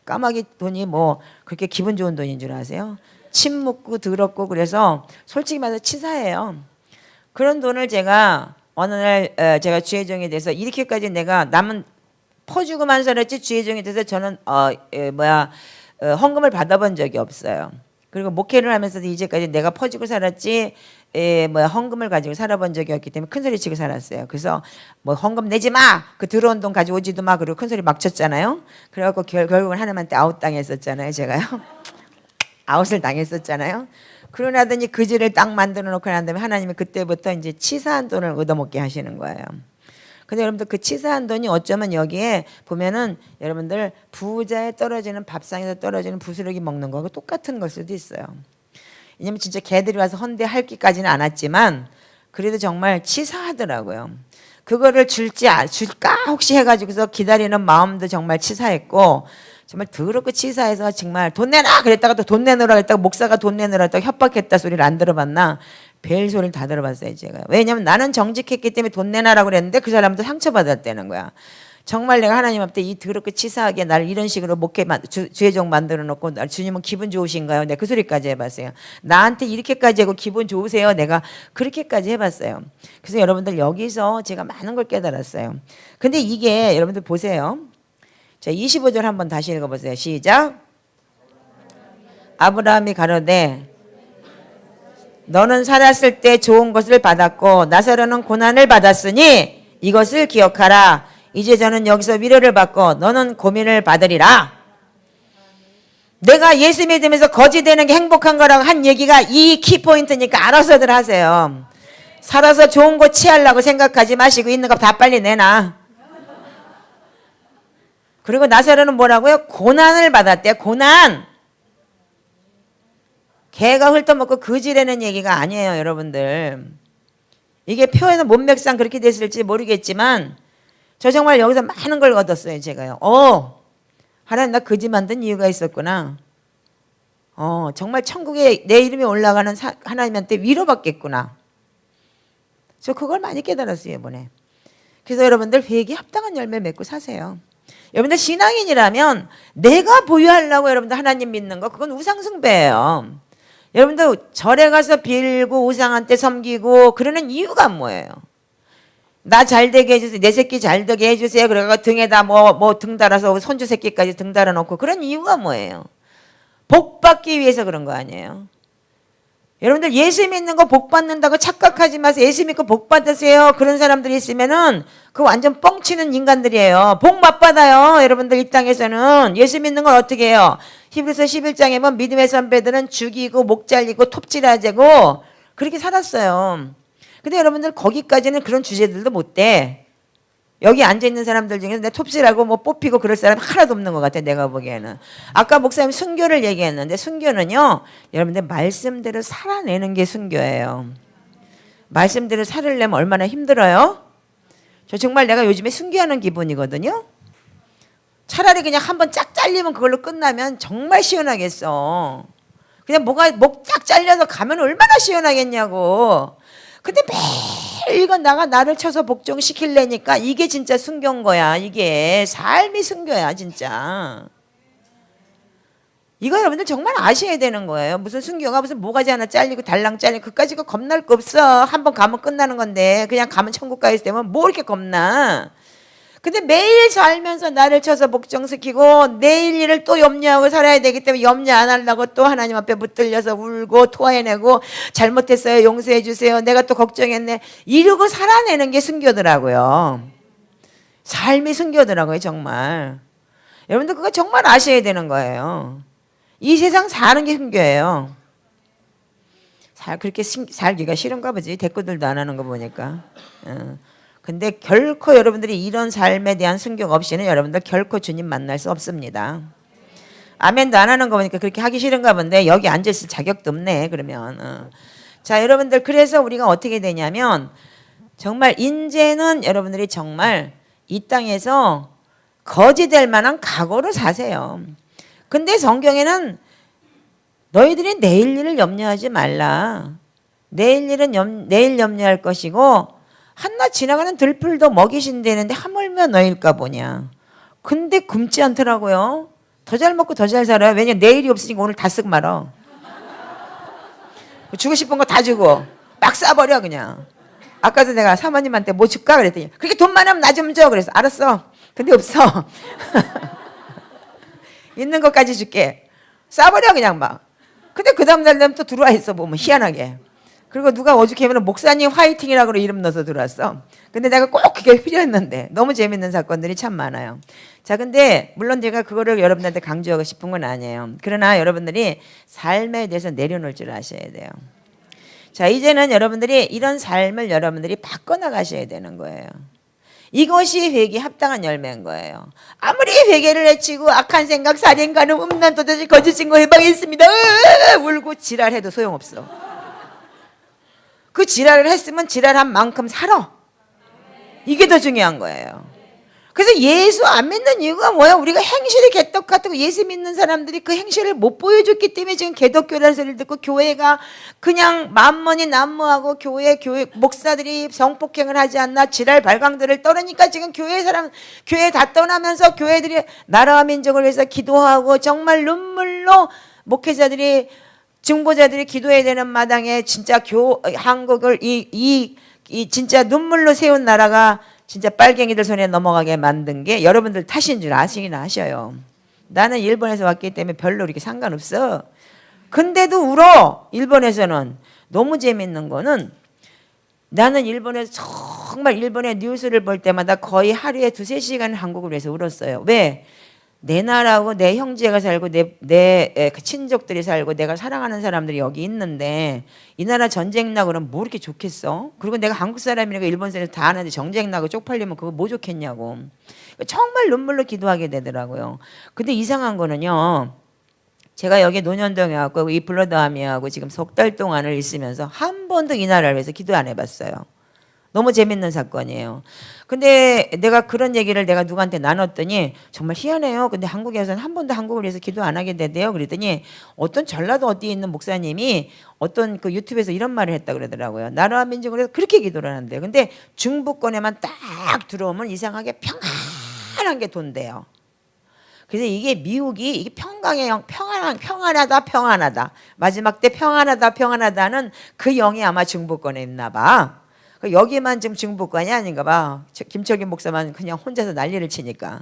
까마귀 돈이 뭐 그렇게 기분 좋은 돈인 줄 아세요? 침 묻고 더럽고 그래서 솔직히 말해서 치사해요. 그런 돈을 제가 어느 날 제가 주혜종이 돼서 이렇게까지 내가 남은 퍼주고만 살았지 주혜종이 돼서 저는 헌금을 받아본 적이 없어요. 그리고 목회를 하면서도 이제까지 내가 퍼주고 살았지 헌금을 가지고 살아본 적이 없기 때문에 큰소리 치고 살았어요. 그래서 뭐 헌금 내지 마! 그 들어온 돈 가지고 오지도 마! 그리고 큰소리 막 쳤잖아요. 그래갖고 결국은 하나님한테 아웃당했었잖아요. 제가요. 아웃을 당했었잖아요. 그러고 나더니 그지를 딱 만들어 놓고 난 다음에 하나님이 그때부터 이제 치사한 돈을 얻어먹게 하시는 거예요. 근데 여러분들 그 치사한 돈이 어쩌면 여기에 보면은 여러분들 부자에 떨어지는 밥상에서 떨어지는 부스러기 먹는 거하고 똑같은 걸 수도 있어요. 왜냐면 진짜 개들이 와서 헌대할 기까지는 않았지만 그래도 정말 치사하더라고요. 그거를 줄까 혹시 해가지고서 기다리는 마음도 정말 치사했고 정말 더럽고 치사해서 정말 돈 내놔 그랬다가 또 돈 내놓으라 그랬다가 목사가 돈 내놓으라 했다가 협박했다 소리를 안 들어봤나? 별 소리를 다 들어봤어요 제가. 왜냐면 나는 정직했기 때문에 돈 내놔라고 그랬는데 그 사람도 상처받았다는 거야. 정말 내가 하나님 앞에 이 더럽고 치사하게 나를 이런 식으로 주혜종 만들어 놓고 주님은 기분 좋으신가요? 내가 그 소리까지 해봤어요. 나한테 이렇게까지 하고 기분 좋으세요? 내가 그렇게까지 해봤어요. 그래서 여러분들 여기서 제가 많은 걸 깨달았어요. 근데 이게 여러분들 보세요. 자, 25절 한번 다시 읽어보세요. 시작. 아브라함이 가로되 너는 살았을 때 좋은 것을 받았고 나사로는 고난을 받았으니 이것을 기억하라. 이제 저는 여기서 위로를 받고 너는 고민을 받으리라. 내가 예수 믿으면서 거지 되는 게 행복한 거라고 한 얘기가 이 키포인트니까 알아서들 하세요. 살아서 좋은 거 취하려고 생각하지 마시고 있는 거 다 빨리 내놔. 그리고 나사로는 뭐라고요? 고난을 받았대요. 고난. 개가 훑어먹고 거지라는 얘기가 아니에요, 여러분들. 이게 표현은 문맥상 그렇게 됐을지 모르겠지만 저 정말 여기서 많은 걸 얻었어요, 제가요. 하나님 나 거지 만든 이유가 있었구나. 정말 천국에 내 이름이 올라가는 하나님한테 위로받겠구나. 저 그걸 많이 깨달았어요, 이번에. 그래서 여러분들 회개에 합당한 열매 맺고 사세요. 여러분들 신앙인이라면 내가 보유하려고 여러분들 하나님 믿는 거 그건 우상숭배예요. 여러분들 절에 가서 빌고 우상한테 섬기고 그러는 이유가 뭐예요? 나 잘되게 해주세요. 내 새끼 잘되게 해주세요. 그래가 등에다 등 달아서 손주 새끼까지 등 달아놓고 그런 이유가 뭐예요? 복 받기 위해서 그런 거 아니에요? 여러분들 예수 믿는 거 복 받는다고 착각하지 마세요. 예수 믿고 복 받으세요. 그런 사람들이 있으면은 그거 완전 뻥치는 인간들이에요. 복 못 받아요. 여러분들 이 땅에서는 예수 믿는 걸 어떻게 해요? 히브리서 11장에 보면 믿음의 선배들은 죽이고 목 잘리고 톱질하자고 그렇게 살았어요. 근데 여러분들 거기까지는 그런 주제들도 못 돼. 여기 앉아있는 사람들 중에서 내 톱질하고 뭐 뽑히고 그럴 사람이 하나도 없는 것 같아 내가 보기에는. 아까 목사님 순교를 얘기했는데 순교는요 여러분들 말씀대로 살아내는 게 순교예요. 말씀대로 살으려면 얼마나 힘들어요? 저 정말 내가 요즘에 순교하는 기분이거든요. 차라리 그냥 한번 쫙 잘리면 그걸로 끝나면 정말 시원하겠어. 그냥 목 쫙 잘려서 가면 얼마나 시원하겠냐고. 근데 매일 이건 나를 쳐서 복종시키려니까 이게 진짜 순교인 거야. 이게 삶이 순교야 진짜. 이거 여러분들 정말 아셔야 되는 거예요. 무슨 순교가 무슨 모가지 하나 잘리고 달랑 잘리고 그까짓 거 겁날 거 없어. 한번 가면 끝나는 건데 그냥 가면 천국 가야 되면 뭐 이렇게 겁나. 근데 매일 살면서 나를 쳐서 복종시키고 내일 일을 또 염려하고 살아야 되기 때문에 염려 안 하려고 또 하나님 앞에 붙들려서 울고 토해내고 잘못했어요 용서해 주세요 내가 또 걱정했네 이러고 살아내는 게 순교더라고요. 삶이 순교더라고요 정말. 여러분들 그거 정말 아셔야 되는 거예요. 이 세상 사는 게 순교예요. 그렇게 살기가 싫은가 보지. 대꾸들도 안 하는 거 보니까. 근데 결코 여러분들이 이런 삶에 대한 순교가 없이는 여러분들 결코 주님 만날 수 없습니다. 아멘도 안 하는 거 보니까 그렇게 하기 싫은가 본데 여기 앉아있을 자격도 없네 그러면. 자 여러분들 그래서 우리가 어떻게 되냐면 정말 이제는 여러분들이 정말 이 땅에서 거지 될 만한 각오로 사세요. 근데 성경에는 너희들이 내일 일을 염려하지 말라. 내일 일은 내일 염려할 것이고 한낮 지나가는 들풀도 먹이신다는데 하물며 너일까 보냐. 근데 굶지 않더라고요. 더 잘 먹고 더 잘 살아요. 왜냐 내일이 없으니까 오늘 다 쓱 말어. 주고 싶은 거 다 주고 막 싸버려 그냥. 아까도 내가 사모님한테 뭐 줄까 그랬더니 그렇게 돈 많으면 나 좀 줘. 그래서 알았어. 근데 없어. 있는 것까지 줄게. 싸버려 그냥 막. 근데 그 다음날 되면 또 들어와 있어 보면 희한하게. 그리고 누가 어저께면 목사님 화이팅이라고 이름 넣어서 들어왔어. 근데 내가 꼭 그게 필요했는데 너무 재밌는 사건들이 참 많아요. 자 근데 물론 제가 그거를 여러분한테 강조하고 싶은 건 아니에요. 그러나 여러분들이 삶에 대해서 내려놓을 줄 아셔야 돼요. 자 이제는 여러분들이 이런 삶을 여러분들이 바꿔나가셔야 되는 거예요. 이것이 회개에 합당한 열매인 거예요. 아무리 회개를 외치고 악한 생각, 살인, 간음, 음란, 도둑질, 거짓 증거 해방했습니다. 울고 지랄해도 소용없어. 그 지랄을 했으면 지랄한 만큼 살아. 이게 더 중요한 거예요. 그래서 예수 안 믿는 이유가 뭐야? 우리가 행실이 개떡 같고 예수 믿는 사람들이 그 행실을 못 보여줬기 때문에 지금 개떡교라는 소리를 듣고 교회가 그냥 만mon이 난무하고 교회 목사들이 성폭행을 하지 않나 지랄 발광들을 떨으니까 지금 교회 다 떠나면서 교회들이 나라와 민족을 위해서 기도하고 정말 눈물로 목회자들이 중보자들이 기도해야 되는 마당에 진짜 한국을 이 진짜 눈물로 세운 나라가 진짜 빨갱이들 손에 넘어가게 만든 게 여러분들 탓인 줄 아시긴 하셔요. 나는 일본에서 왔기 때문에 별로 이렇게 상관없어. 근데도 울어. 일본에서는. 너무 재밌는 거는 나는 일본에서 정말 일본의 뉴스를 볼 때마다 거의 하루에 2-3시간 한국을 위해서 울었어요. 왜? 내 나라하고 내 형제가 살고 내 친족들이 살고 내가 사랑하는 사람들이 여기 있는데 이 나라 전쟁 나고 그러면 뭐 이렇게 좋겠어? 그리고 내가 한국 사람이니까 일본 사람이 다 아는데 정쟁 나고 쪽팔리면 그거 뭐 좋겠냐고. 정말 눈물로 기도하게 되더라고요. 근데 이상한 거는요. 제가 여기 논현동에 왔고 이 블러드아미하고 지금 석 달 동안을 있으면서 한 번도 이 나라를 위해서 기도 안 해봤어요. 너무 재밌는 사건이에요. 근데 내가 그런 얘기를 내가 누구한테 나눴더니 정말 희한해요. 근데 한국에서는 한 번도 한국을 위해서 기도 안 하게 되대요. 그랬더니 어떤 전라도 어디에 있는 목사님이 어떤 그 유튜브에서 이런 말을 했다 그러더라고요. 나라와 민족을 위해서 그렇게 기도를 하는데요. 근데 중부권에만 딱 들어오면 이상하게 평안한 게 돈대요. 그래서 이게 미국이 이게 평안하다. 마지막 때 평안하다는 그 영이 아마 중부권에 있나 봐. 여기만 지금 중부권이 아닌가 봐. 김철균 목사만 그냥 혼자서 난리를 치니까.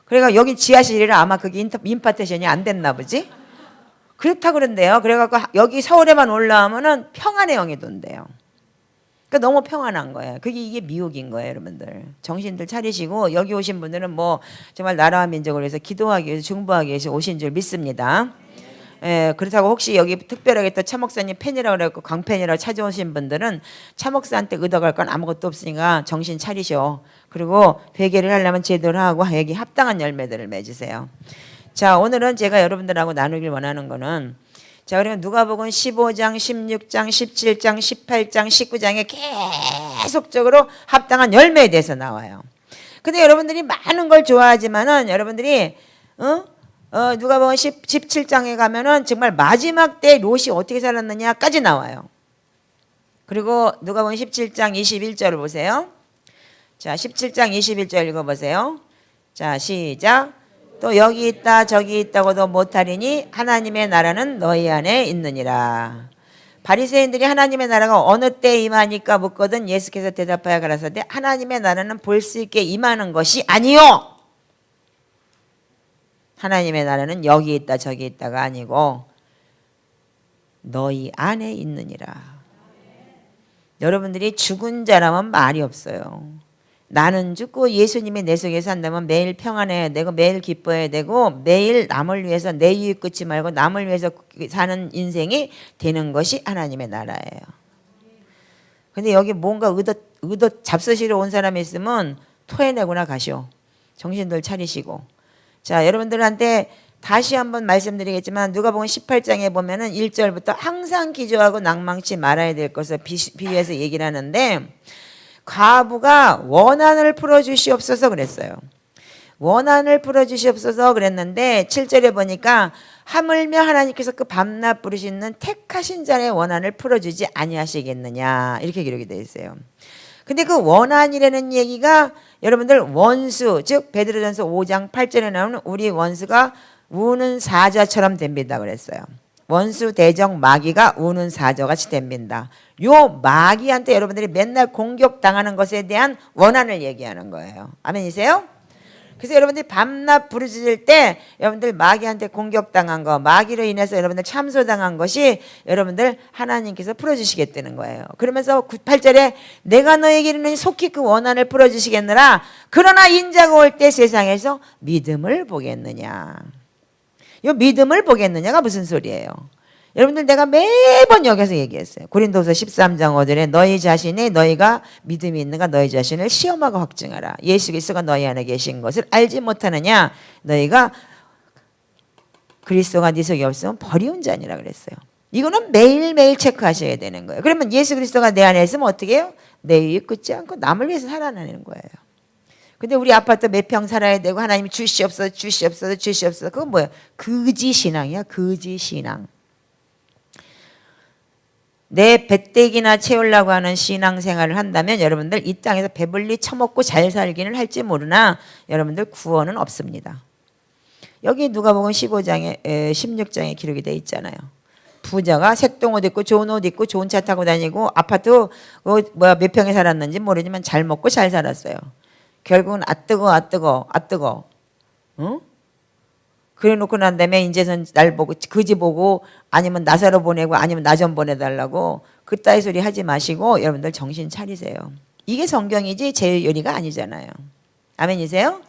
그러니까 여기 지하실이라 아마 그게 임파테이션이 안 됐나 보지? 그렇다 그런데요. 그래갖고 여기 서울에만 올라오면은 평안의 영이 돈대요. 그러니까 너무 평안한 거예요. 이게 미국인 거예요, 여러분들. 정신들 차리시고 여기 오신 분들은 뭐 정말 나라와 민족을 위해서 기도하기 위해서 중보하기 위해서 오신 줄 믿습니다. 예, 그렇다고 혹시 여기 특별하게 또 차목사님 팬이라고 그래갖고 광팬이라고 찾아오신 분들은 차목사한테 의덕할 건 아무것도 없으니까 정신 차리셔. 그리고 회개를 하려면 제대로 하고 여기 합당한 열매들을 맺으세요. 자, 오늘은 제가 여러분들하고 나누길 원하는 거는 자, 그러면 누가복음 15장, 16장, 17장, 18장, 19장에 계속적으로 합당한 열매에 대해서 나와요. 근데 여러분들이 많은 걸 좋아하지만은 여러분들이 누가복음 17장에 가면은 정말 마지막 때 롯이 어떻게 살았느냐까지 나와요. 그리고 누가복음 17장 21절을 보세요. 자, 17장 21절 읽어보세요. 자, 시작. 또 여기 있다 저기 있다고도 못하리니 하나님의 나라는 너희 안에 있느니라. 바리새인들이 하나님의 나라가 어느 때 임하니까 묻거든 예수께서 대답하여 가라사대 하나님의 나라는 볼 수 있게 임하는 것이 아니요. 하나님의 나라는 여기 있다 저기 있다가 아니고 너희 안에 있느니라. 여러분들이 죽은 자라면 말이 없어요. 나는 죽고 예수님이 내 속에 산다면 매일 평안해야 되고 매일 기뻐해야 되고 매일 남을 위해서 내 이익 끊지 말고 남을 위해서 사는 인생이 되는 것이 하나님의 나라예요. 근데 여기 뭔가 의도 잡수시러 온 사람이 있으면 토해내거나 가시오. 정신들 차리시고. 자, 여러분들한테 다시 한번 말씀드리겠지만 누가복음 18장에 보면은 1절부터 항상 기도하고 낭망치 말아야 될 것을 비유해서 얘기를 하는데 과부가 원한을 풀어주시옵소서 그랬어요. 원한을 풀어주시옵소서 그랬는데 7절에 보니까 하물며 하나님께서 그 밤낮 부르시는 택하신 자의 원한을 풀어주지 아니하시겠느냐 이렇게 기록이 되어 있어요. 근데 그 원한이라는 얘기가 여러분들 원수 즉 베드로전서 5장 8절에 나오는 우리 원수가 우는 사자처럼 됩니다 그랬어요. 원수 대적 마귀가 우는 사자같이 됩니다. 요 마귀한테 여러분들이 맨날 공격당하는 것에 대한 원한을 얘기하는 거예요. 아멘이세요? 그래서 여러분들이 밤낮 부르짖을 때 여러분들 마귀한테 공격당한 거 마귀로 인해서 여러분들 참소당한 것이 여러분들 하나님께서 풀어주시겠다는 거예요. 그러면서 8절에 내가 너에게 이르노니 속히 그 원한을 풀어주시겠느라 그러나 인자가 올 때 세상에서 믿음을 보겠느냐. 이 믿음을 보겠느냐가 무슨 소리예요? 여러분들 내가 매번 여기서 얘기했어요. 고린도서 13장 5절에 너희 자신이 너희가 믿음이 있는가 너희 자신을 시험하고 확증하라. 예수 그리스도가 너희 안에 계신 것을 알지 못하느냐. 너희가 그리스도가 네 속에 없으면 버리운 자니라 그랬어요. 이거는 매일매일 체크하셔야 되는 거예요. 그러면 예수 그리스도가 내 안에 있으면 어떻게 해요? 내 이익 끊지 않고 남을 위해서 살아나는 거예요. 근데 우리 아파트 몇 평 살아야 되고 하나님이 주시옵소서 주시옵소서 주시옵소서 그건 뭐예요? 거지 신앙이야. 거지 신앙. 내 배때기나 채우려고 하는 신앙생활을 한다면 여러분들 이 땅에서 배불리 처먹고 잘 살기는 할지 모르나 여러분들 구원은 없습니다. 여기 누가복음 15장에 16장에 기록이 돼 있잖아요. 부자가 색동옷 입고 좋은 옷 입고 좋은 차 타고 다니고 아파트 몇 평에 살았는지 모르지만 잘 먹고 잘 살았어요. 결국은 뜨거. 응? 그래 놓고 난 다음에 이제선 날 보고 그지 보고 아니면 나사로 보내고 아니면 나 좀 보내달라고 그따위 소리 하지 마시고 여러분들 정신 차리세요. 이게 성경이지 제 요리가 아니잖아요. 아멘이세요?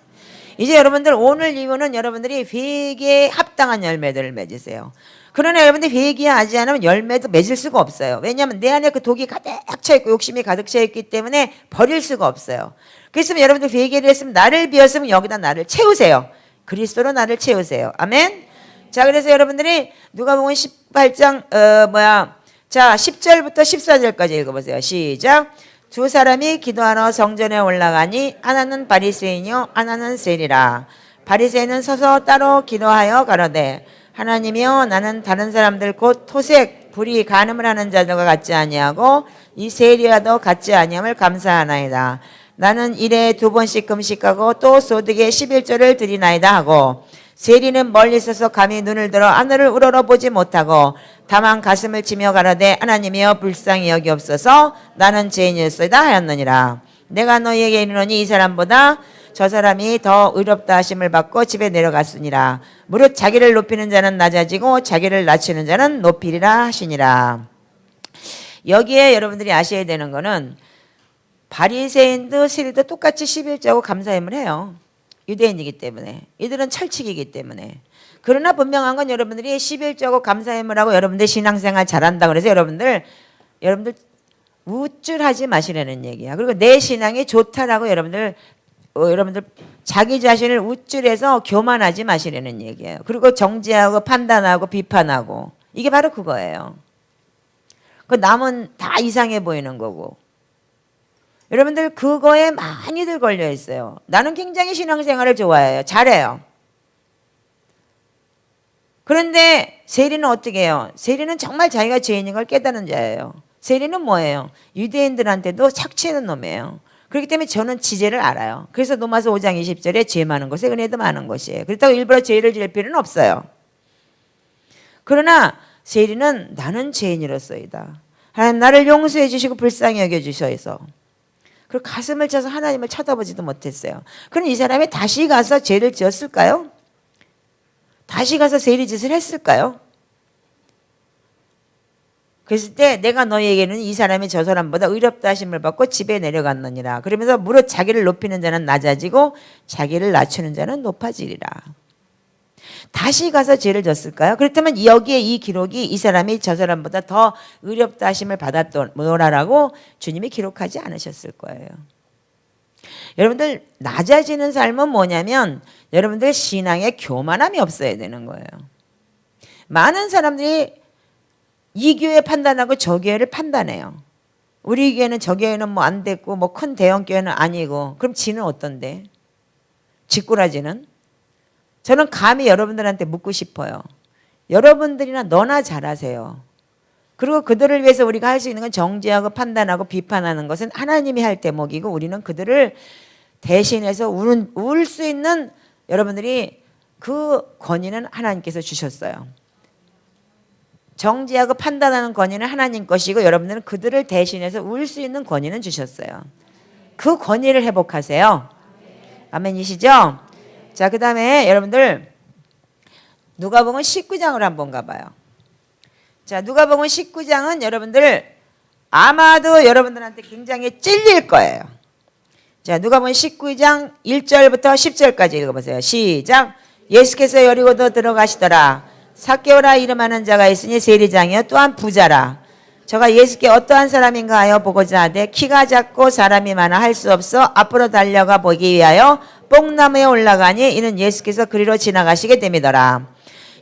이제 여러분들 오늘 이후는 여러분들이 회개에 합당한 열매들을 맺으세요. 그러나 여러분들이 회개하지 않으면 열매도 맺을 수가 없어요. 왜냐하면 내 안에 그 독이 가득 차있고 욕심이 가득 차있기 때문에 버릴 수가 없어요. 그래서 여러분들 회개를 했으면 나를 비웠으면 여기다 나를 채우세요. 그리스도로 나를 채우세요. 아멘. 자, 그래서 여러분들이 누가복음 18장 자 10절부터 14절까지 읽어보세요. 시작. 두 사람이 기도하러 성전에 올라가니 하나는 바리새인이요 하나는 세리라. 바리새인은 서서 따로 기도하여 가로되 하나님이여 나는 다른 사람들 곧 토색 불이 간음을 하는 자들과 같지 아니하고 이 세리와도 같지 아니함을 감사하나이다. 나는 일에 2번씩 금식하고 또 소득의 11조를 드리나이다 하고 세리는 멀리 서서 감히 눈을 들어 하늘을 우러러보지 못하고 다만 가슴을 치며 가로되 하나님이여 불쌍히 여기옵소서 나는 죄인이었소이다 하였느니라. 내가 너희에게 이르노니 이 사람보다 저 사람이 더 의롭다 하심을 받고 집에 내려갔으니라. 무릇 자기를 높이는 자는 낮아지고 자기를 낮추는 자는 높이리라 하시니라. 여기에 여러분들이 아셔야 되는 거는 바리새인도 세리도 똑같이 11조하고 감사함을 해요. 유대인이기 때문에. 이들은 철칙이기 때문에. 그러나 분명한 건 여러분들이 11조하고 감사함을 하고 여러분들 신앙생활 잘한다 그래서 여러분들 우쭐하지 마시라는 얘기야. 그리고 내 신앙이 좋다라고 여러분들 자기 자신을 우쭐해서 교만하지 마시라는 얘기예요. 그리고 정죄하고 판단하고 비판하고 이게 바로 그거예요. 그 남은 다 이상해 보이는 거고 여러분들 그거에 많이들 걸려 있어요. 나는 굉장히 신앙생활을 좋아해요. 잘해요. 그런데 세리는 어떻게 해요? 세리는 정말 자기가 죄인인 걸 깨닫는 자예요. 세리는 뭐예요? 유대인들한테도 착취하는 놈이에요. 그렇기 때문에 저는 지제를 알아요. 그래서 로마서 5장 20절에 죄 많은 것에 은혜도 많은 것이에요. 그렇다고 일부러 죄를 지을 필요는 없어요. 그러나 세리는 나는 죄인이로소이다. 하나님 나를 용서해 주시고 불쌍히 여겨 주셔서 그리고 가슴을 쳐서 하나님을 쳐다보지도 못했어요. 그럼 이 사람이 다시 가서 죄를 지었을까요? 다시 가서 세리짓을 했을까요? 그랬을 때 내가 너희에게는 이 사람이 저 사람보다 의롭다 하심을 받고 집에 내려갔느니라. 그러면서 무릇 자기를 높이는 자는 낮아지고 자기를 낮추는 자는 높아지리라. 다시 가서 죄를 졌을까요? 그렇다면 여기에 이 기록이 이 사람이 저 사람보다 더 의롭다 하심을 받았더라라고 주님이 기록하지 않으셨을 거예요. 여러분들 낮아지는 삶은 뭐냐면 여러분들 신앙에 교만함이 없어야 되는 거예요. 많은 사람들이 이 교회 판단하고 저 교회를 판단해요. 우리 교회는 저 교회는 뭐 안 됐고 뭐 큰 대형 교회는 아니고 그럼 지는 어떤데? 지꾸라지는? 저는 감히 여러분들한테 묻고 싶어요. 여러분들이나 너나 잘하세요. 그리고 그들을 위해서 우리가 할 수 있는 건 정죄하고 판단하고 비판하는 것은 하나님이 할 대목이고 우리는 그들을 대신해서 울 수 있는 여러분들이 그 권위는 하나님께서 주셨어요. 정죄하고 판단하는 권위는 하나님 것이고 여러분들은 그들을 대신해서 울 수 있는 권위는 주셨어요. 그 권위를 회복하세요. 아멘이시죠? 자, 그 다음에 여러분들 누가복음 19장을 한번 가봐요. 자, 누가복음 19장은 여러분들 아마도 여러분들한테 굉장히 찔릴 거예요. 자, 누가복음 19장 1절부터 10절까지 읽어보세요. 시작. 예수께서 여리고도 들어가시더라. 삭개오라 이름하는 자가 있으니 세리장이요 또한 부자라. 저가 예수께 어떠한 사람인가 하여 보고자 하되 키가 작고 사람이 많아 할 수 없어 앞으로 달려가 보기 위하여 뽕나무에 올라가니 이는 예수께서 그리로 지나가시게 됨이더라.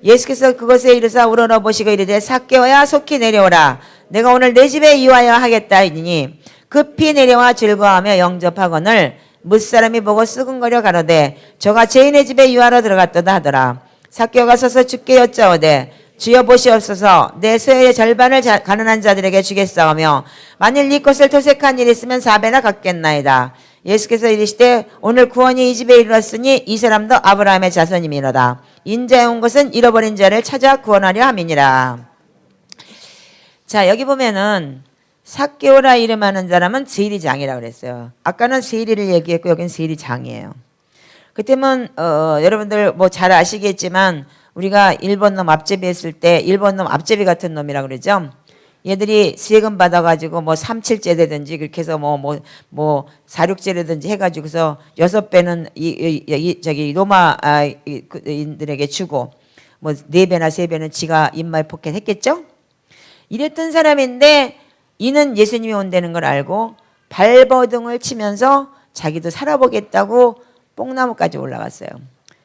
예수께서 그것에 이르사 우러러 보시고 이르되 삭개오야 속히 내려오라. 내가 오늘 내 집에 이와야 하겠다 이니 급히 내려와 즐거워하며 영접하거늘 무사람이 보고 쓰근거려 가로되 저가 죄인의 집에 유하러 들어갔도다 하더라. 삭개오가 서서 주께 여짜오되 주여 보시옵소서 내 소유의 절반을 가난한 자들에게 주겠사오며 만일 네 것을 토색한 일이 있으면 4배나 갚겠나이다. 예수께서 이르시되 오늘 구원이 이 집에 이르렀으니 이 사람도 아브라함의 자손임이로다. 인자에 온 것은 잃어버린 자를 찾아 구원하려 함이니라. 자, 여기 보면은 삭개오라 이름하는 사람은 세리장이라고 그랬어요. 아까는 세리를 얘기했고 여기는 세리장이에요. 그때면 여러분들 뭐 잘 아시겠지만 우리가 일본 놈 앞제비 했을 때 일본 놈 앞제비 같은 놈이라고 그러죠. 얘들이 세금 받아가지고 뭐 3.7제라든지 그렇게 해서 뭐 4.6제라든지 해가지고서 6배는 저기 로마인들에게 주고 뭐 4배나 3배는 지가 입마에 포켓했겠죠. 이랬던 사람인데 이는 예수님이 온다는 걸 알고 발버둥을 치면서 자기도 살아보겠다고 뽕나무까지 올라갔어요.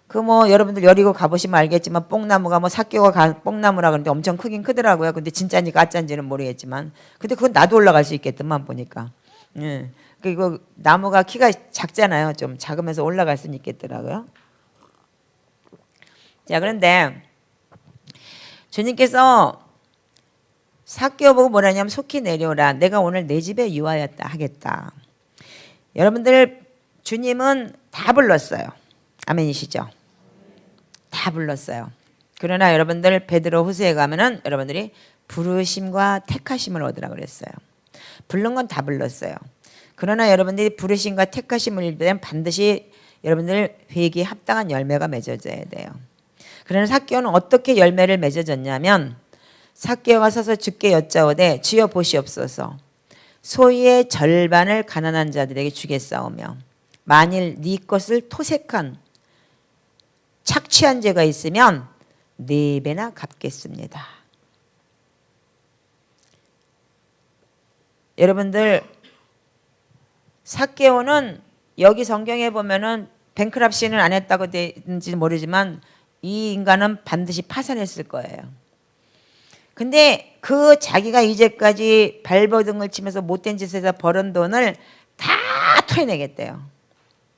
그 뭐 여러분들 여리고 가보시면 알겠지만 뽕나무가 뭐 삭개오가 뽕나무라 그러는데 엄청 크긴 크더라고요. 근데 진짜인지 가짜인지는 모르겠지만 근데 그건 나도 올라갈 수 있겠더만 보니까. 예. 그리고 나무가 키가 작잖아요. 좀 작으면서 올라갈 수는 있겠더라고요. 자, 그런데 주님께서 삭개오 보고 뭐라냐면 속히 내려오라. 내가 오늘 내 집에 유하였다 하겠다. 여러분들 주님은 다 불렀어요. 아멘이시죠? 다 불렀어요. 그러나 여러분들 베드로 후서에 가면은 여러분들이 부르심과 택하심을 얻으라 그랬어요. 부른 건 다 불렀어요. 그러나 여러분들이 부르심과 택하심을 잃으면 반드시 여러분들 회개에 합당한 열매가 맺어져야 돼요. 그러나 삭개오는 어떻게 열매를 맺어졌냐면 삭개오가 서서 주께 여짜오되 주여 보시옵소서 소유의 절반을 가난한 자들에게 주겠사오며 만일 네 것을 토색한 착취한 죄가 있으면 4배나 갚겠습니다. 여러분들 삭개오는 여기 성경에 보면은 뱅크랍시는 안 했다고 되는지 모르지만 이 인간은 반드시 파산했을 거예요. 근데 그 자기가 이제까지 발버둥을 치면서 못된 짓에서 벌은 돈을 다 토해내겠대요.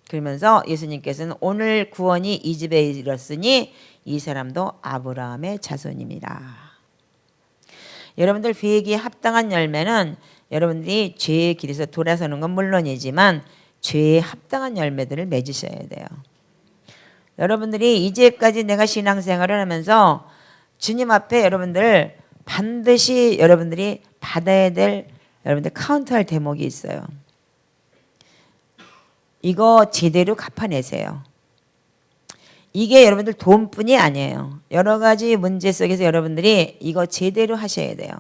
그러면서 예수님께서는 오늘 구원이 이 집에 이르렀으니 이 사람도 아브라함의 자손입니다. 여러분들 회개에 합당한 열매는 여러분들이 죄의 길에서 돌아서는 건 물론이지만 죄에 합당한 열매들을 맺으셔야 돼요. 여러분들이 이제까지 내가 신앙생활을 하면서 주님 앞에 여러분들 반드시 여러분들이 받아야 될 여러분들 카운트할 대목이 있어요. 이거 제대로 갚아내세요. 이게 여러분들 돈뿐이 아니에요. 여러 가지 문제 속에서 여러분들이 이거 제대로 하셔야 돼요.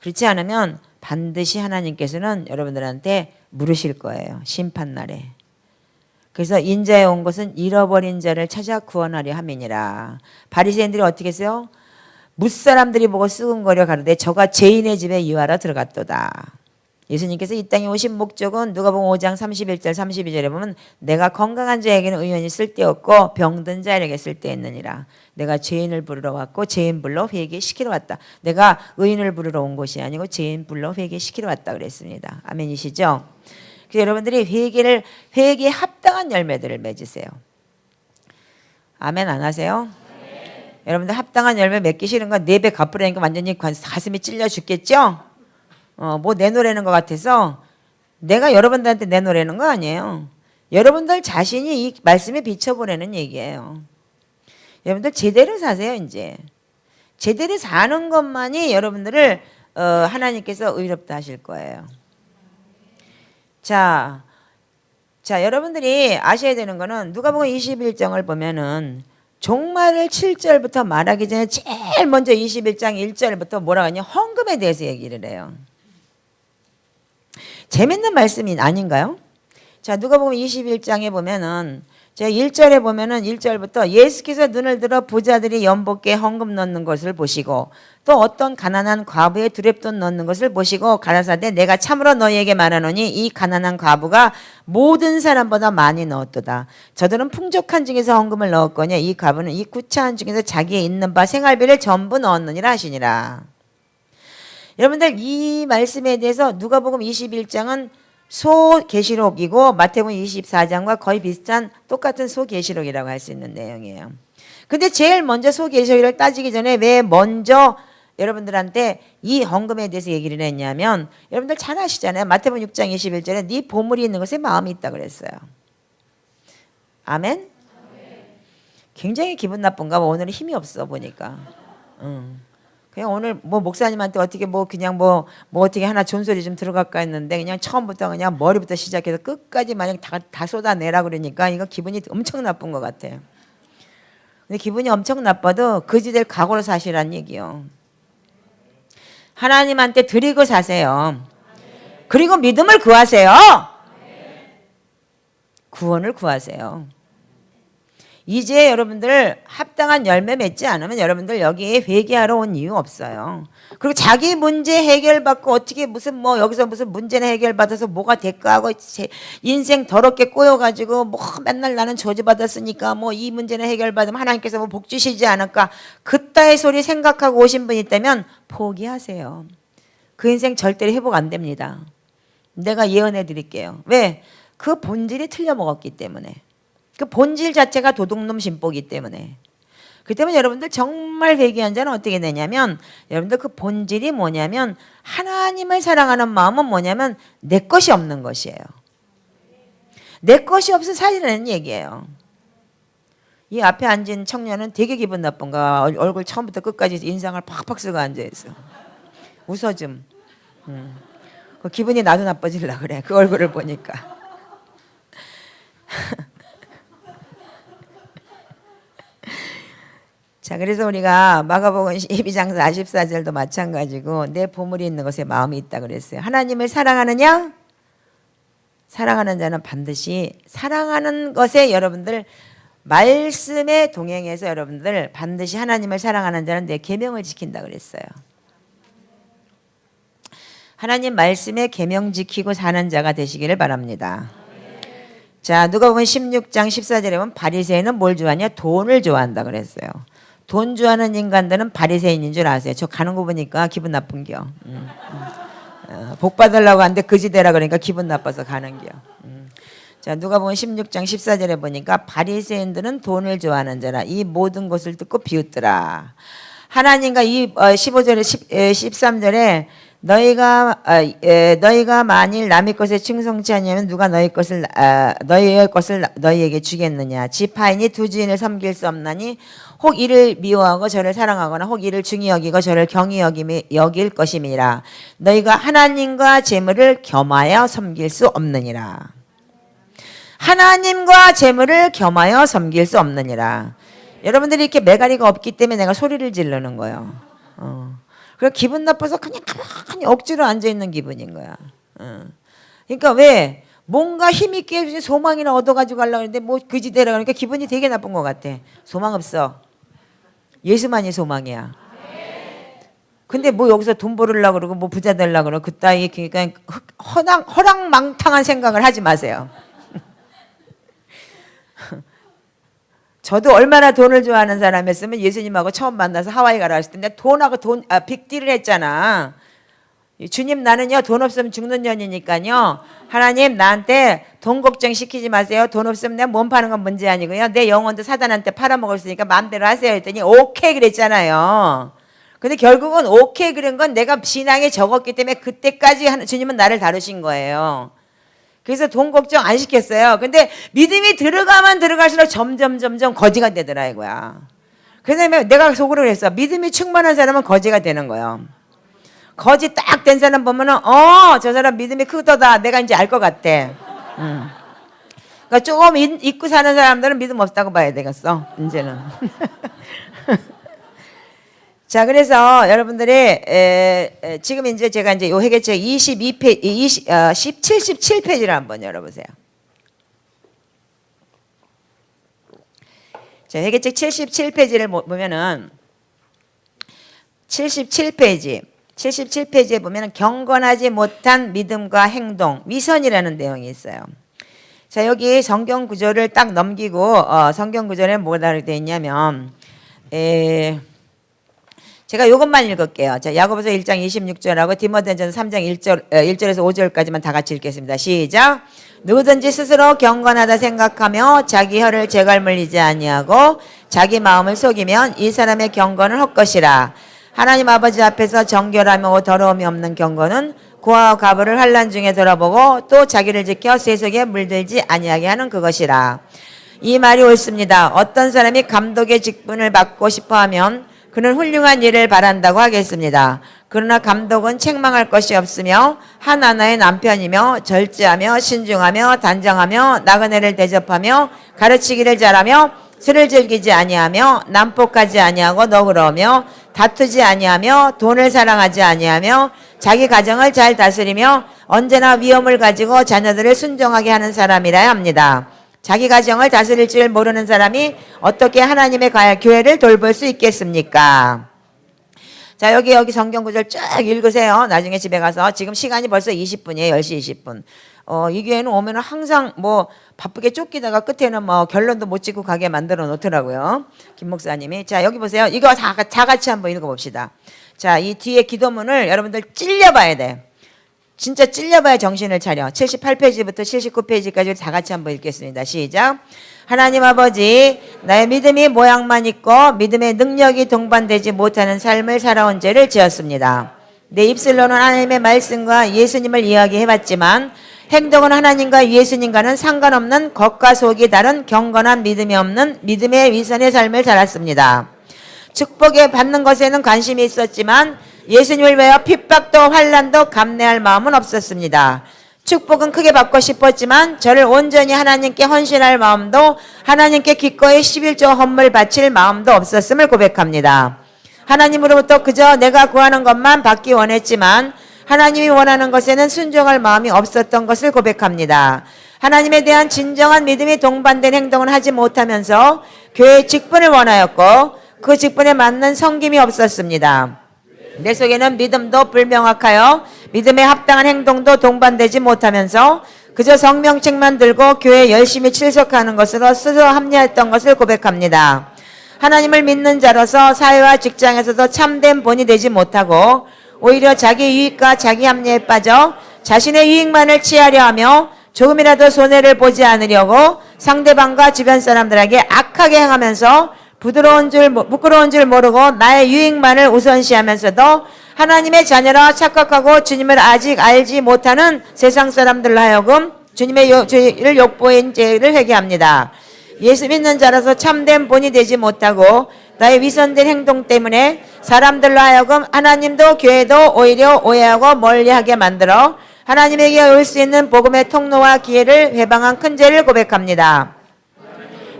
그렇지 않으면 반드시 하나님께서는 여러분들한테 물으실 거예요. 심판날에. 그래서 인자에 온 것은 잃어버린 자를 찾아 구원하려 함이니라. 바리새인들이 어떻게 했어요? 뭇사람들이 보고 쓰근거려 가로되 저가 죄인의 집에 유하러 들어갔도다. 예수님께서 이 땅에 오신 목적은 누가복음 5장 31절 32절에 보면 내가 건강한 자에게는 의원이 쓸데없고 병든 자에게 쓸데있느니라. 내가 죄인을 부르러 왔고 죄인 불러 회개시키러 왔다. 내가 의인을 부르러 온 것이 아니고 죄인 불러 회개시키러 왔다 그랬습니다. 아멘이시죠? 그래서 여러분들이 회개에 합당한 열매들을 맺으세요. 아멘 안 하세요? 네. 여러분들 합당한 열매 맺기 싫은 건 4배 갚으라니까 완전히 가슴이 찔려 죽겠죠? 뭐 내놓으라는 것 같아서 내가 여러분들한테 내놓으라는 거 아니에요. 여러분들 자신이 이 말씀에 비춰보라는 얘기예요. 여러분들 제대로 사세요. 이제 제대로 사는 것만이 여러분들을 하나님께서 의롭다 하실 거예요. 자, 여러분들이 아셔야 되는 거는 누가복음 21장을 보면은 종말을 7절부터 말하기 전에 제일 먼저 21장 1절부터 뭐라고 하냐? 헌금에 대해서 얘기를 해요. 재밌는 말씀이 아닌가요? 자, 누가복음 21장에 보면은 제가 1절에 보면은 1절부터 예수께서 눈을 들어 부자들이 연복에 헌금 넣는 것을 보시고 또 어떤 가난한 과부의 두렙돈 넣는 것을 보시고 가라사대 내가 참으로 너희에게 말하노니 이 가난한 과부가 모든 사람보다 많이 넣었도다. 저들은 풍족한 중에서 헌금을 넣었거니와 이 과부는 이 구차한 중에서 자기의 있는 바 생활비를 전부 넣었느니라 하시니라. 여러분들 이 말씀에 대해서 누가복음 21장은 소계시록이고 마태복음 24장과 거의 비슷한 똑같은 소계시록이라고 할 수 있는 내용이에요. 근데 제일 먼저 소계시록을 따지기 전에 왜 먼저 여러분들한테 이 헌금에 대해서 얘기를 했냐면 여러분들 잘 아시잖아요. 마태복음 6장 21절에 네 보물이 있는 것에 마음이 있다 그랬어요. 아멘? 굉장히 기분 나쁜가 봐. 오늘은 힘이 없어 보니까. 그냥 오늘 뭐 목사님한테 어떻게 뭐 그냥 뭐 어떻게 하나 존소리 좀 들어갈까 했는데 그냥 처음부터 그냥 머리부터 시작해서 끝까지 만약 다 쏟아내라 그러니까 이거 기분이 엄청 나쁜 것 같아요. 근데 기분이 엄청 나빠도 거지될 각오로 사시란 얘기요. 하나님한테 드리고 사세요. 그리고 믿음을 구하세요. 구원을 구하세요. 이제 여러분들 합당한 열매 맺지 않으면 여러분들 여기에 회개하러 온 이유 없어요. 그리고 자기 문제 해결받고 어떻게 무슨 뭐 여기서 무슨 문제나 해결받아서 뭐가 될까 하고 인생 더럽게 꼬여가지고 뭐 맨날 나는 저주받았으니까 뭐 이 문제는 해결받으면 하나님께서 뭐 복 주시지 않을까 그따위 소리 생각하고 오신 분 있다면 포기하세요. 그 인생 절대로 회복 안 됩니다. 내가 예언해 드릴게요. 왜? 그 본질이 틀려 먹었기 때문에. 그 본질 자체가 도둑놈 신보기 때문에. 그 때문에 여러분들 정말 회개한 자는 어떻게 되냐면 여러분들 그 본질이 뭐냐면 하나님을 사랑하는 마음은 뭐냐면 내 것이 없는 것이에요. 내 것이 없어 살이라는 얘기예요. 이 앞에 앉은 청년은 되게 기분 나쁜가. 얼굴 처음부터 끝까지 인상을 팍팍 쓰고 앉아있어. 웃어 좀. 그 기분이 나도 나빠지려고 그래. 그 얼굴을 보니까. 자, 그래서 우리가 마가복음 12장 44절도 마찬가지고 내 보물이 있는 것에 마음이 있다 그랬어요. 하나님을 사랑하느냐? 사랑하는 자는 반드시 사랑하는 것에 여러분들 말씀에 동행해서 여러분들 반드시 하나님을 사랑하는 자는 내 계명을 지킨다 그랬어요. 하나님 말씀에 계명 지키고 사는 자가 되시기를 바랍니다. 자, 누가복음 16장 14절에 보면 바리새인은 뭘 좋아하냐? 돈을 좋아한다 그랬어요. 돈 좋아하는 인간들은 바리새인인 줄 아세요? 저 가는 거 보니까 기분 나쁜겨. 복 받으려고 하는데 그지 되라 그러니까 기분 나빠서 가는 게요. 자, 누가복음 16장 14절에 보니까 바리새인들은 돈을 좋아하는 자라 이 모든 것을 듣고 비웃더라. 하나님과 이 15절에 13절에 너희가 만일 남의 것에 충성치 아니하면 누가 너희의 것을 너희에게 주겠느냐. 집 하인이 두 주인을 섬길 수 없나니 혹 이를 미워하고 저를 사랑하거나 혹 이를 중히 여기고 저를 경히 여길 것임이라. 너희가 하나님과 재물을 겸하여 섬길 수 없느니라. 하나님과 재물을 겸하여 섬길 수 없느니라. 여러분들이 이렇게 매가리가 없기 때문에 내가 소리를 지르는 거예요. 그래 기분 나빠서 그냥 가만히 억지로 앉아있는 기분인 거야. 그러니까 왜 뭔가 힘있게 소망이나 얻어가지고 가려고 하는데 뭐 그지대라 그러니까 기분이 되게 나쁜 것 같아. 소망 없어. 예수만이 소망이야. 근데 뭐 여기서 돈 벌으려고 그러고 뭐 부자 되려고 그러고 그따위 그러니까 허랑망탕한 생각을 하지 마세요. 저도 얼마나 돈을 좋아하는 사람이었으면 예수님하고 처음 만나서 하와이 가라 했을 때 돈하고 빅딜을 했잖아. 주님 나는요 돈 없으면 죽는 년이니까요. 하나님 나한테 돈 걱정 시키지 마세요. 돈 없으면 내가 몸 파는 건 문제 아니고요. 내 영혼도 사단한테 팔아먹을 수 있으니까 마음대로 하세요 했더니 오케이 그랬잖아요. 근데 결국은 오케이 그런 건 내가 신앙이 적었기 때문에 그때까지 주님은 나를 다루신 거예요. 그래서 돈 걱정 안 시켰어요. 근데 믿음이 들어가면 들어갈수록 점점 거지가 되더라 이거야. 그래서 내가 속으로 그랬어. 믿음이 충만한 사람은 거지가 되는 거예요. 거지 딱 된 사람 보면은 저 사람 믿음이 크더다. 내가 이제 알 것 같아. 그러니까 조금 잊고 사는 사람들은 믿음 없다고 봐야 되겠어. 이제는. 자, 그래서 여러분들이 지금 이제 제가 이제 요 회개책 77페이지를 한번 열어보세요. 자, 회개책 77페이지를 보면은 77페이지에 보면은 경건하지 못한 믿음과 행동, 위선이라는 내용이 있어요. 자, 여기 성경 구절을 딱 넘기고 성경 구절에 뭐가 되어 있냐면 제가 이것만 읽을게요. 자, 야고보서 1장 26절하고 디모데전서 3장 1절에서 5절까지만 다 같이 읽겠습니다. 시작. 누구든지 스스로 경건하다 생각하며 자기 혀를 재갈물리지 아니하고 자기 마음을 속이면 이 사람의 경건은 헛것이라. 하나님 아버지 앞에서 정결하며 더러움이 없는 경건은 고아와 과부를 환난 중에 돌아보고 또 자기를 지켜 세속에 물들지 아니하게 하는 그것이라. 이 말이 옳습니다. 어떤 사람이 감독의 직분을 받고 싶어하면 그는 훌륭한 일을 바란다고 하겠습니다. 그러나 감독은 책망할 것이 없으며 하나하나의 남편이며 절제하며 신중하며 단정하며 나그네를 대접하며 가르치기를 잘하며 술을 즐기지 아니하며 난폭하지 아니하고 너그러우며 다투지 아니하며 돈을 사랑하지 아니하며 자기 가정을 잘 다스리며 언제나 위엄을 가지고 자녀들을 순종하게 하는 사람이라야 합니다. 자기 가정을 다스릴 줄 모르는 사람이 어떻게 하나님의 교회를 돌볼 수 있겠습니까? 자, 여기 성경 구절 쭉 읽으세요. 나중에 집에 가서. 지금 시간이 벌써 20분이에요. 10시 20분. 이 교회는 오면 항상 뭐 바쁘게 쫓기다가 끝에는 뭐 결론도 못 짓고 가게 만들어 놓더라고요. 김 목사님이. 자, 여기 보세요. 이거 다 같이 한번 읽어봅시다. 자, 이 뒤에 기도문을 여러분들 찔려봐야 돼. 진짜 찔려봐야 정신을 차려. 78페이지부터 79페이지까지 다 같이 한번 읽겠습니다. 시작. 하나님 아버지, 나의 믿음이 모양만 있고 믿음의 능력이 동반되지 못하는 삶을 살아온 죄를 지었습니다. 내 입술로는 하나님의 말씀과 예수님을 이야기해봤지만 행동은 하나님과 예수님과는 상관없는 겉과 속이 다른 경건한 믿음이 없는 믿음의 위선의 삶을 살았습니다. 축복에 받는 것에는 관심이 있었지만 예수님을 위하여 핍박도 환난도 감내할 마음은 없었습니다. 축복은 크게 받고 싶었지만 저를 온전히 하나님께 헌신할 마음도 하나님께 기꺼이 11조 헌물 바칠 마음도 없었음을 고백합니다. 하나님으로부터 그저 내가 구하는 것만 받기 원했지만 하나님이 원하는 것에는 순종할 마음이 없었던 것을 고백합니다. 하나님에 대한 진정한 믿음이 동반된 행동을 하지 못하면서 교회의 직분을 원하였고 그 직분에 맞는 섬김이 없었습니다. 내 속에는 믿음도 불명확하여 믿음에 합당한 행동도 동반되지 못하면서 그저 성명책만 들고 교회에 열심히 출석하는 것으로 스스로 합리했던 것을 고백합니다. 하나님을 믿는 자로서 사회와 직장에서도 참된 본이 되지 못하고 오히려 자기 유익과 자기 합리에 빠져 자신의 유익만을 취하려 하며 조금이라도 손해를 보지 않으려고 상대방과 주변 사람들에게 악하게 행하면서 부끄러운 줄 모르고 나의 유익만을 우선시하면서도 하나님의 자녀라 착각하고 주님을 아직 알지 못하는 세상 사람들로 하여금 주님의 죄를 욕보인 죄를 회개합니다. 예수 믿는 자라서 참된 본이 되지 못하고 나의 위선된 행동 때문에 사람들로 하여금 하나님도 교회도 오히려 오해하고 멀리하게 만들어 하나님에게 올 수 있는 복음의 통로와 기회를 회방한 큰 죄를 고백합니다.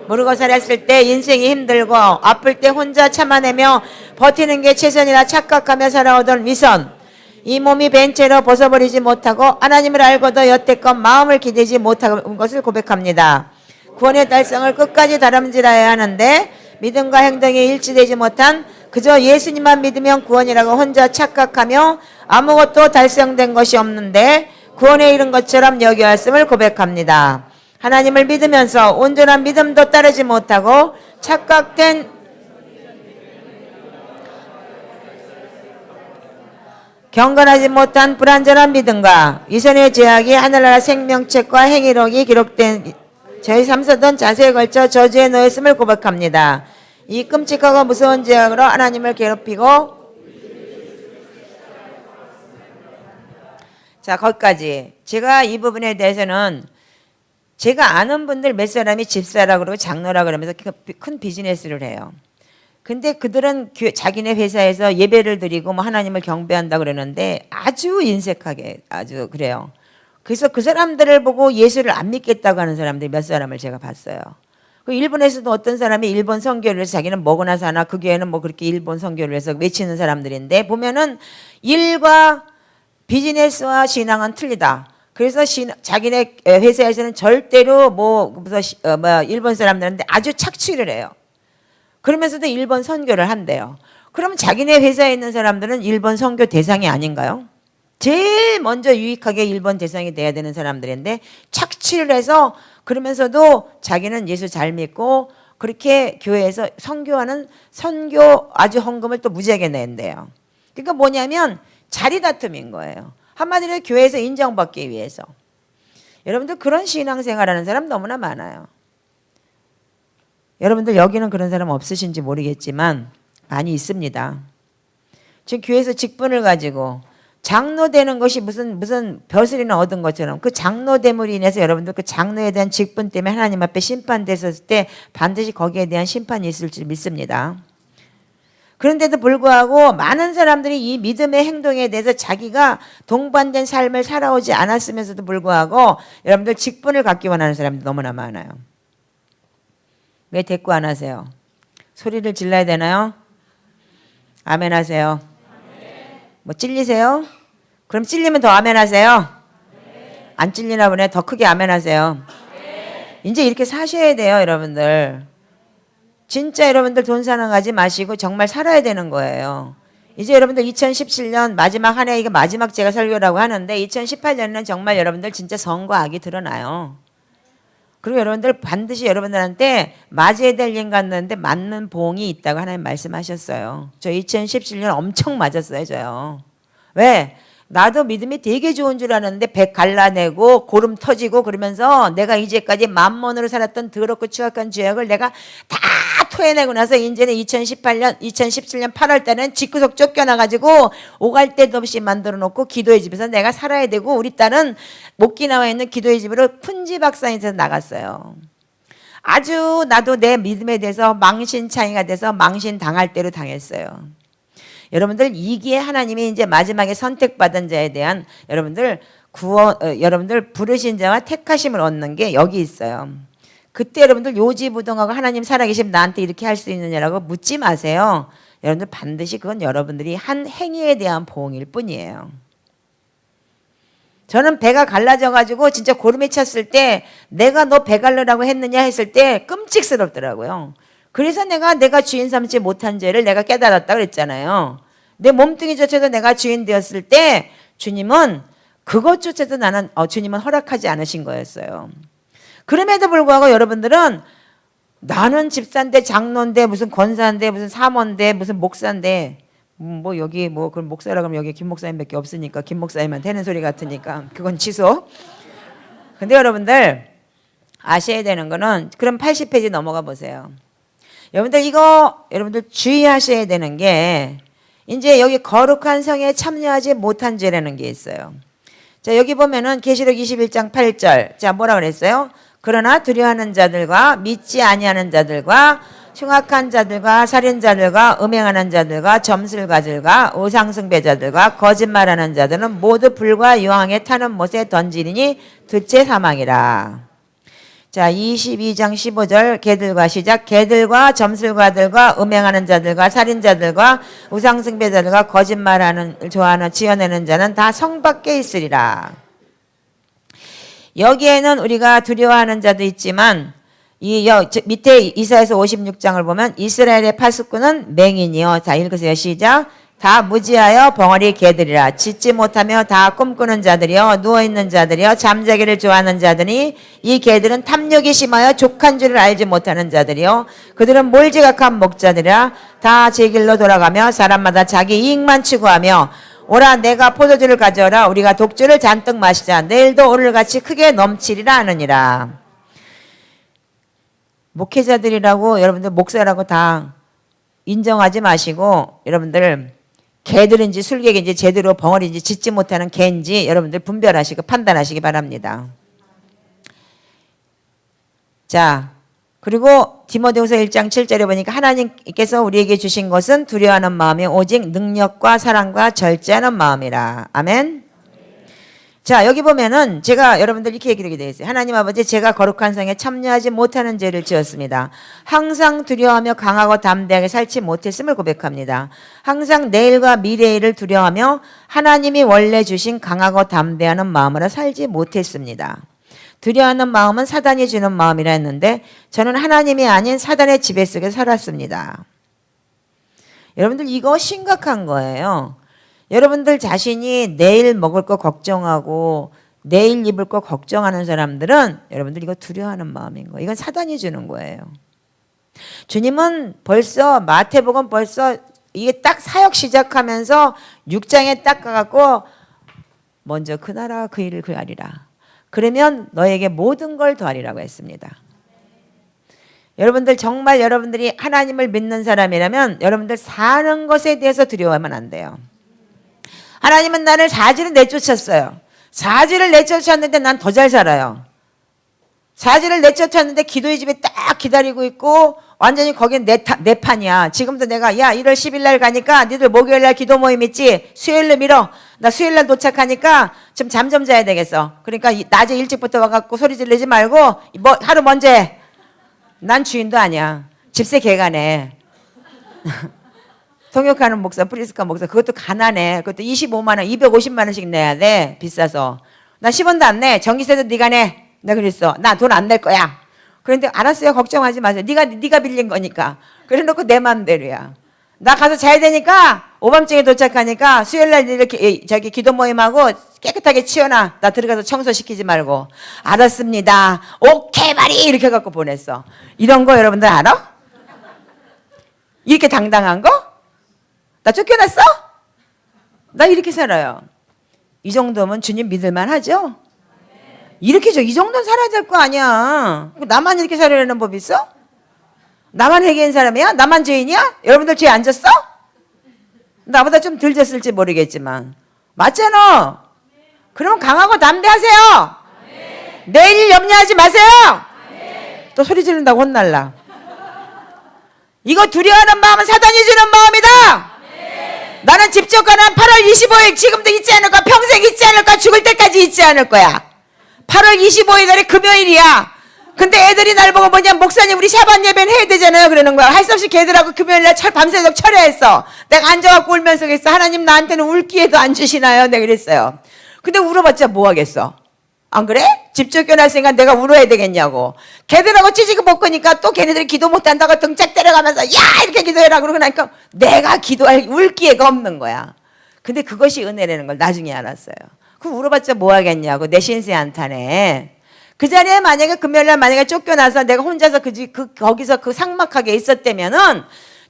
모르고 살았을 때 인생이 힘들고 아플 때 혼자 참아내며 버티는 게 최선이라 착각하며 살아오던 위선, 이 몸이 벤 채로 벗어버리지 못하고 하나님을 알고도 여태껏 마음을 기대지 못한 것을 고백합니다. 구원의 달성을 끝까지 다름질해야 하는데 믿음과 행동이 일치되지 못한 그저 예수님만 믿으면 구원이라고 혼자 착각하며 아무것도 달성된 것이 없는데 구원에 이른 것처럼 여겨왔음을 고백합니다. 하나님을 믿으면서 온전한 믿음도 따르지 못하고 착각된 경건하지 못한 불완전한 믿음과 위선의 죄악이 하늘나라 생명책과 행위록이 기록된 저희 삼서던 자세에 걸쳐 저주에 놓였음을 고백합니다. 이 끔찍하고 무서운 죄악으로 하나님을 괴롭히고 자 거기까지 제가 이 부분에 대해서는 제가 아는 분들 몇 사람이 집사라 그러고 장로라 그러면서 큰 비즈니스를 해요. 근데 그들은 자기네 회사에서 예배를 드리고 뭐 하나님을 경배한다 그러는데 아주 인색하게 아주 그래요. 그래서 그 사람들을 보고 예수를 안 믿겠다고 하는 사람들이 몇 사람을 제가 봤어요. 그 일본에서도 어떤 사람이 일본 선교를 해서 자기는 먹으나 사나 그 교회는 뭐 그렇게 일본 선교를 해서 외치는 사람들인데 보면은 일과 비즈니스와 신앙은 틀리다. 그래서 자기네 회사에서는 절대로 일본 사람들한테 아주 착취를 해요. 그러면서도 일본 선교를 한대요. 그럼 자기네 회사에 있는 사람들은 일본 선교 대상이 아닌가요? 제일 먼저 유익하게 일본 대상이 돼야 되는 사람들인데 착취를 해서 그러면서도 자기는 예수 잘 믿고 그렇게 교회에서 선교하는 선교 아주 헌금을 또 무지하게 낸대요. 그러니까 뭐냐면 자리 다툼인 거예요. 한마디로 교회에서 인정받기 위해서. 여러분들 그런 신앙생활하는 사람 너무나 많아요. 여러분들 여기는 그런 사람 없으신지 모르겠지만 많이 있습니다. 지금 교회에서 직분을 가지고 장로 되는 것이 무슨 벼슬이나 얻은 것처럼 그 장로 됨으로 인해서 여러분들 그 장로에 대한 직분 때문에 하나님 앞에 심판됐을 때 반드시 거기에 대한 심판이 있을 줄 믿습니다. 그런데도 불구하고 많은 사람들이 이 믿음의 행동에 대해서 자기가 동반된 삶을 살아오지 않았으면서도 불구하고 여러분들 직분을 갖기 원하는 사람들이 너무나 많아요. 왜 대꾸 안 하세요? 소리를 질러야 되나요? 아멘 하세요. 뭐 찔리세요? 그럼 찔리면 더 아멘 하세요. 안 찔리나 보네. 더 크게 아멘 하세요. 이제 이렇게 사셔야 돼요, 여러분들. 진짜 여러분들 돈 사랑하지 마시고 정말 살아야 되는 거예요. 이제 여러분들 2017년 마지막 한 해, 이게 마지막 제가 설교라고 하는데 2018년은 정말 여러분들 진짜 선과 악이 드러나요. 그리고 여러분들 반드시 여러분들한테 맞아야 될 일 같는데 맞는 봉이 있다고 하나님 말씀하셨어요. 저 2017년 엄청 맞았어요, 저요. 왜? 나도 믿음이 되게 좋은 줄 아는데 배 갈라내고 고름 터지고 그러면서 내가 이제까지 만몬으로 살았던 더럽고 추악한 죄악을 내가 다 토해내고 나서 이제는 2017년 8월 달에는 집구석 쫓겨나가지고 오갈 데도 없이 만들어 놓고 기도의 집에서 내가 살아야 되고 우리 딸은 오키나와에 있는 기도의 집으로 푼지박산에서 나갔어요. 아주 나도 내 믿음에 대해서 망신창이가 돼서 망신당할 대로 당했어요. 여러분들 이기에 하나님이 이제 마지막에 선택받은 자에 대한 여러분들 여러분들 부르신 자와 택하심을 얻는 게 여기 있어요. 그때 여러분들 요지부동하고 하나님 살아계시면 나한테 이렇게 할 수 있느냐라고 묻지 마세요. 여러분들 반드시 그건 여러분들이 한 행위에 대한 보응일 뿐이에요. 저는 배가 갈라져 가지고 진짜 고름이 찼을 때 내가 너 배 갈르라고 했느냐 했을 때 끔찍스럽더라고요. 그래서 내가 주인 삼지 못한 죄를 내가 깨달았다 그랬잖아요. 내 몸뚱이조차도 내가 주인 되었을 때 주님은 그것조차도 주님은 허락하지 않으신 거였어요. 그럼에도 불구하고 여러분들은 나는 집사인데 장로인데 무슨 권사인데 무슨 사모인데 무슨 목사인데 뭐 여기 뭐 그럼 목사라 그러면 여기 김 목사님밖에 없으니까 김 목사님한테 하는 소리 같으니까 그건 취소. 근데 여러분들 아셔야 되는 거는 그럼 80페이지 넘어가 보세요. 여러분들 이거 여러분들 주의하셔야 되는 게 이제 여기 거룩한 성에 참여하지 못한 죄라는 게 있어요. 자, 여기 보면은 계시록 21장 8절. 자, 뭐라 그랬어요? 그러나 두려워하는 자들과 믿지 아니하는 자들과 흉악한 자들과 살인자들과 음행하는 자들과 점술가들과 우상숭배자들과 거짓말하는 자들은 모두 불과 유황에 타는 못에 던지리니 둘째 사망이라. 자, 22장 15절 개들과 시작. 개들과 점술가들과 음행하는 자들과 살인자들과 우상숭배자들과 거짓말하는 좋아하는 지어내는 자는 다 성 밖에 있으리라. 여기에는 우리가 두려워하는 자도 있지만 이 밑에 이사야서 56장을 보면 이스라엘의 파수꾼은 맹인이요. 다 읽으세요. 시작. 다 무지하여 벙어리 개들이라. 짖지 못하며 다 꿈꾸는 자들이요 누워있는 자들이요 잠자기를 좋아하는 자들이 이 개들은 탐욕이 심하여 족한 줄을 알지 못하는 자들이요 그들은 몰지각한 목자들이라. 다 제 길로 돌아가며 사람마다 자기 이익만 추구하며 오라 내가 포도주를 가져오라 우리가 독주를 잔뜩 마시자 내일도 오늘같이 크게 넘치리라 하느니라. 목회자들이라고 여러분들 목사라고 다 인정하지 마시고 여러분들 개들인지 술객인지 제대로 벙어리인지 짖지 못하는 개인지 여러분들 분별하시고 판단하시기 바랍니다. 자, 그리고 디모데후서 1장 7절에 보니까 하나님께서 우리에게 주신 것은 두려워하는 마음이 오직 능력과 사랑과 절제하는 마음이라. 아멘. 자, 여기 보면은 제가 여러분들 이렇게 얘기하게 되어 있어요. 하나님 아버지 제가 거룩한 성에 참여하지 못하는 죄를 지었습니다. 항상 두려워하며 강하고 담대하게 살지 못했음을 고백합니다. 항상 내일과 미래일을 두려워하며 하나님이 원래 주신 강하고 담대하는 마음으로 살지 못했습니다. 두려워하는 마음은 사단이 주는 마음이라 했는데 저는 하나님이 아닌 사단의 지배 속에 살았습니다. 여러분들 이거 심각한 거예요. 여러분들 자신이 내일 먹을 거 걱정하고 내일 입을 거 걱정하는 사람들은 여러분들 이거 두려워하는 마음인 거예요. 이건 사단이 주는 거예요. 주님은 벌써 마태복음 벌써 이게 딱 사역 시작하면서 6장에 딱 가갖고 먼저 그 나라와 그 일을 구하리라. 그러면 너에게 모든 걸 더하리라고 했습니다. 여러분들 정말 여러분들이 하나님을 믿는 사람이라면 여러분들 사는 것에 대해서 두려워하면 안 돼요. 하나님은 나를 사지를 내쫓았어요. 사지를 내쫓았는데 난 더 잘 살아요. 사지를 내쫓았는데 기도의 집에 딱 기다리고 있고 완전히 거긴 내 판이야. 지금도 내가 야 1월 10일 날 가니까 니들 목요일 날 기도 모임 있지? 수요일로 밀어. 나 수요일 날 도착하니까 좀 잠 좀 자야 되겠어. 그러니까 낮에 일찍부터 와갖고 소리 지르지 말고 뭐 하루 먼저 해. 난 주인도 아니야. 집세 개가네. 통역하는 목사, 프리스카 목사, 그것도 가난해. 그것도 25만 원, 250만 원씩 내야 돼. 비싸서. 나 10원도 안 내. 전기세도 네가 내. 내가 그랬어. 나 돈 안 낼 거야. 그런데 알았어요. 걱정하지 마세요. 네가 빌린 거니까. 그래 놓고 내 맘대로야. 나 가서 자야 되니까 오밤중에 도착하니까 수요일 날 이렇게 저기 기도 모임하고 깨끗하게 치워놔. 나 들어가서 청소시키지 말고. 알았습니다. 오케이 말이 이렇게 갖고 보냈어. 이런 거 여러분들 알아? 이렇게 당당한 거? 나 쫓겨났어? 나 이렇게 살아요. 이 정도면 주님 믿을만 하죠? 이렇게 이 정도는 살아야 될 거 아니야. 나만 이렇게 살아야하는 법이 있어? 나만 회개한 사람이야? 나만 죄인이야? 여러분들 죄 안 졌어? 나보다 좀 덜 졌을지 모르겠지만 맞잖아. 그러면 강하고 담대하세요. 내일 염려하지 마세요. 또 소리 지른다고 혼날라. 이거 두려워하는 마음은 사단이 주는 마음이다. 나는 집적가는 8월 25일 지금도 있지 않을까? 평생 있지 않을까? 죽을 때까지 있지 않을 거야. 8월 25일 날이 금요일이야. 근데 애들이 날 보고 뭐냐 목사님 우리 샤반 예배는 해야 되잖아요 그러는 거야. 할 수 없이 걔들하고 금요일 날 밤새도록 철야했어. 내가 앉아갖고 울면서 그랬어. 하나님 나한테는 울 기회도 안 주시나요? 내가 그랬어요. 근데 울어봤자 뭐 하겠어? 안 그래? 집 쫓겨났으니까 내가 울어야 되겠냐고. 걔들하고 찌지고 먹으니까 또 걔네들이 기도 못한다고 등짝 때려가면서 야 이렇게 기도해라 그러고 나니까 내가 기도할 울 기회가 없는 거야. 근데 그것이 은혜라는 걸 나중에 알았어요. 그럼 울어봤자 뭐 하겠냐고. 내 신세 안 타네. 그 자리에 만약에 금요일날 만약에 쫓겨나서 내가 혼자서 거기서 그 삭막하게 있었다면은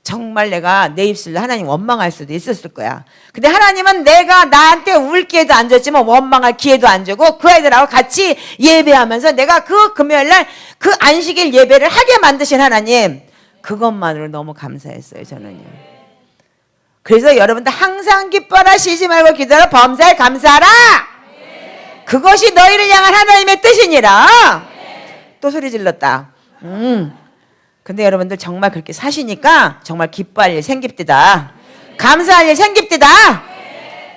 정말 내가 내 입술로 하나님 원망할 수도 있었을 거야. 근데 하나님은 내가 나한테 울 기회도 안 줬지만 원망할 기회도 안 주고 그 아이들하고 같이 예배하면서 내가 그 금요일날 그 안식일 예배를 하게 만드신 하나님, 그것만으로 너무 감사했어요, 저는요. 그래서 여러분들 항상 기뻐라, 쉬지 말고 기도하라, 범사에 감사하라. 그것이 너희를 향한 하나님의 뜻이니라. 또 소리 질렀다. 근데 여러분들 정말 그렇게 사시니까 정말 기뻐할 일 생깁디다. 감사할 일 생깁디다.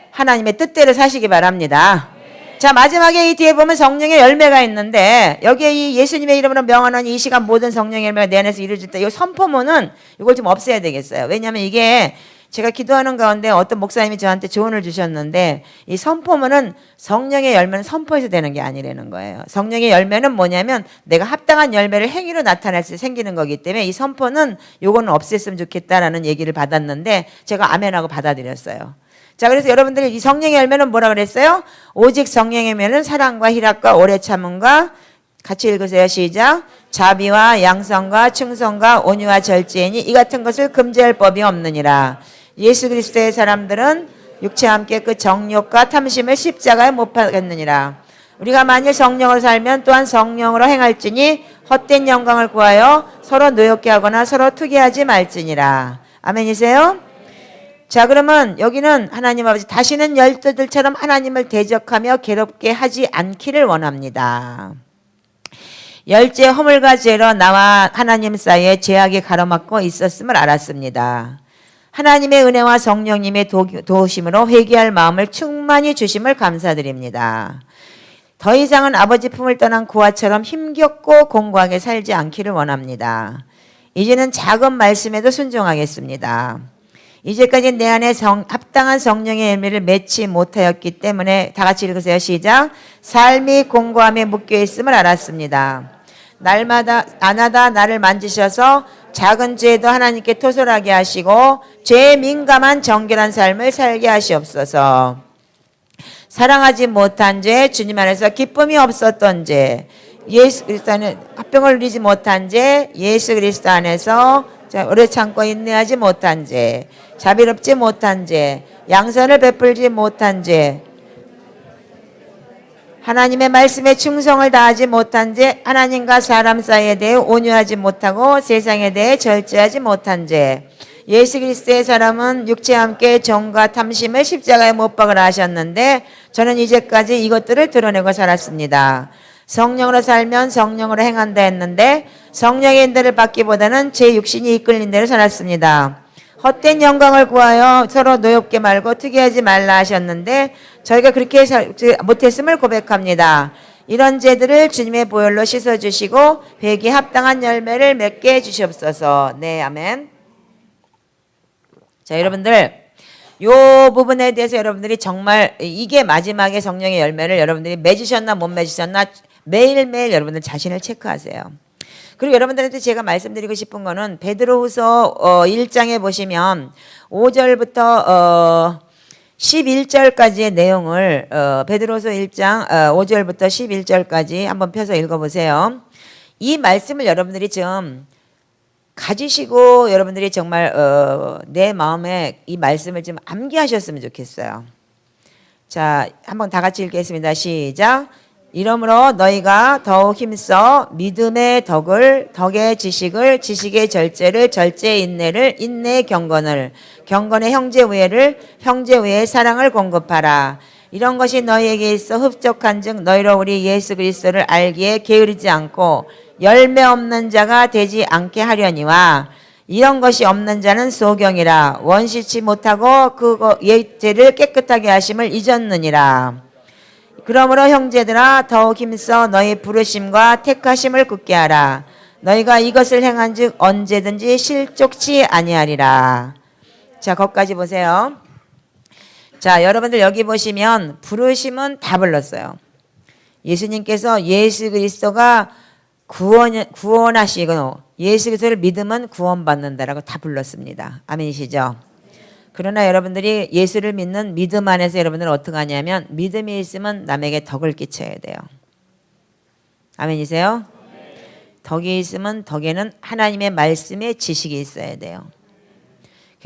하나님의 뜻대로 사시기 바랍니다. 자, 마지막에 이 뒤에 보면 성령의 열매가 있는데 여기에 이 예수님의 이름으로 명하는 이 시간 모든 성령의 열매가 내 안에서 이루어질 때 이 선포문은 이걸 좀 없애야 되겠어요. 왜냐하면 이게 제가 기도하는 가운데 어떤 목사님이 저한테 조언을 주셨는데 이 선포문은 성령의 열매는 선포해서 되는 게 아니라는 거예요. 성령의 열매는 뭐냐면 내가 합당한 열매를 행위로 나타낼 때 생기는 거기 때문에 이 선포는 요거는 없앴으면 좋겠다라는 얘기를 받았는데 제가 아멘하고 받아들였어요. 자, 그래서 여러분들이 이 성령의 열매는 뭐라 그랬어요? 오직 성령의 열매는 사랑과 희락과 오래 참음과 같이 읽으세요. 시작. 자비와 양성과 충성과 온유와 절제이니 이 같은 것을 금지할 법이 없느니라. 예수 그리스도의 사람들은 육체와 함께 그 정욕과 탐심을 십자가에 못 박았느니라. 우리가 만일 성령으로 살면 또한 성령으로 행할지니 헛된 영광을 구하여 서로 노엽게 하거나 서로 투기하지 말지니라. 아멘이세요? 자, 그러면 여기는 하나님 아버지 다시는 열조들처럼 하나님을 대적하며 괴롭게 하지 않기를 원합니다. 열째 허물과 죄로 나와 하나님 사이에 죄악이 가로막고 있었음을 알았습니다. 하나님의 은혜와 성령님의 도우심으로 회개할 마음을 충만히 주심을 감사드립니다. 더 이상은 아버지 품을 떠난 고아처럼 힘겹고 공고하게 살지 않기를 원합니다. 이제는 작은 말씀에도 순종하겠습니다. 이제까지 내 안에 합당한 성령의 열매를 맺지 못하였기 때문에 다 같이 읽으세요. 시작. 삶이 공고함에 묶여있음을 알았습니다. 날마다 안하다 나를 만지셔서 작은 죄도 하나님께 토설하게 하시고 죄에 민감한 정결한 삶을 살게 하시옵소서. 사랑하지 못한 죄, 주님 안에서 기쁨이 없었던 죄, 예수 그리스도 안에 화평을 누리지 못한 죄, 예수 그리스도 안에서 오래 참고 인내하지 못한 죄, 자비롭지 못한 죄, 양선을 베풀지 못한 죄, 하나님의 말씀에 충성을 다하지 못한 죄, 하나님과 사람 사이에 대해 온유하지 못하고 세상에 대해 절제하지 못한 죄. 예수 그리스도의 사람은 육체와 함께 정과 탐심을 십자가에 못 박으라 하셨는데 저는 이제까지 이것들을 드러내고 살았습니다. 성령으로 살면 성령으로 행한다 했는데 성령의 인도를 받기보다는 제 육신이 이끌린 대로 살았습니다. 헛된 영광을 구하여 서로 노엽게 말고 특이하지 말라 하셨는데 저희가 그렇게 못했음을 고백합니다. 이런 죄들을 주님의 보혈로 씻어주시고 회개에 합당한 열매를 맺게 해주시옵소서. 네, 아멘. 자, 여러분들 요 부분에 대해서 여러분들이 정말 이게 마지막에 성령의 열매를 여러분들이 맺으셨나 못 맺으셨나 매일매일 여러분들 자신을 체크하세요. 그리고 여러분들한테 제가 말씀드리고 싶은 거는 베드로후서 1장에 보시면 5절부터 11절까지의 내용을 베드로후서 1장 5절부터 11절까지 한번 펴서 읽어보세요. 이 말씀을 여러분들이 좀 가지시고 여러분들이 정말 내 마음에 이 말씀을 좀 암기하셨으면 좋겠어요. 자, 한번 다 같이 읽겠습니다. 시작. 이러므로 너희가 더욱 힘써 믿음의 덕을, 덕의 지식을, 지식의 절제를, 절제의 인내를, 인내의 경건을, 경건의 형제 우애를, 형제 우애의 사랑을 공급하라. 이런 것이 너희에게 있어 흡족한즉 너희로 우리 예수 그리스도를 알기에 게으르지 않고 열매 없는 자가 되지 않게 하려니와 이런 것이 없는 자는 소경이라 원시치 못하고 그 예죄를 깨끗하게 하심을 잊었느니라. 그러므로 형제들아 더욱 힘써 너희 부르심과 택하심을 굳게 하라. 너희가 이것을 행한즉 언제든지 실족치 아니하리라. 자, 거기까지 보세요. 자, 여러분들 여기 보시면 부르심은 다 불렀어요. 예수님께서 예수 그리스도가 구원하시고 예수 그리스도를 믿으면 구원받는다라고 다 불렀습니다. 아멘이시죠? 그러나 여러분들이 예수를 믿는 믿음 안에서 여러분들은 어떻게 하냐면 믿음이 있으면 남에게 덕을 끼쳐야 돼요. 아멘이세요? 덕이 있으면 덕에는 하나님의 말씀에 지식이 있어야 돼요.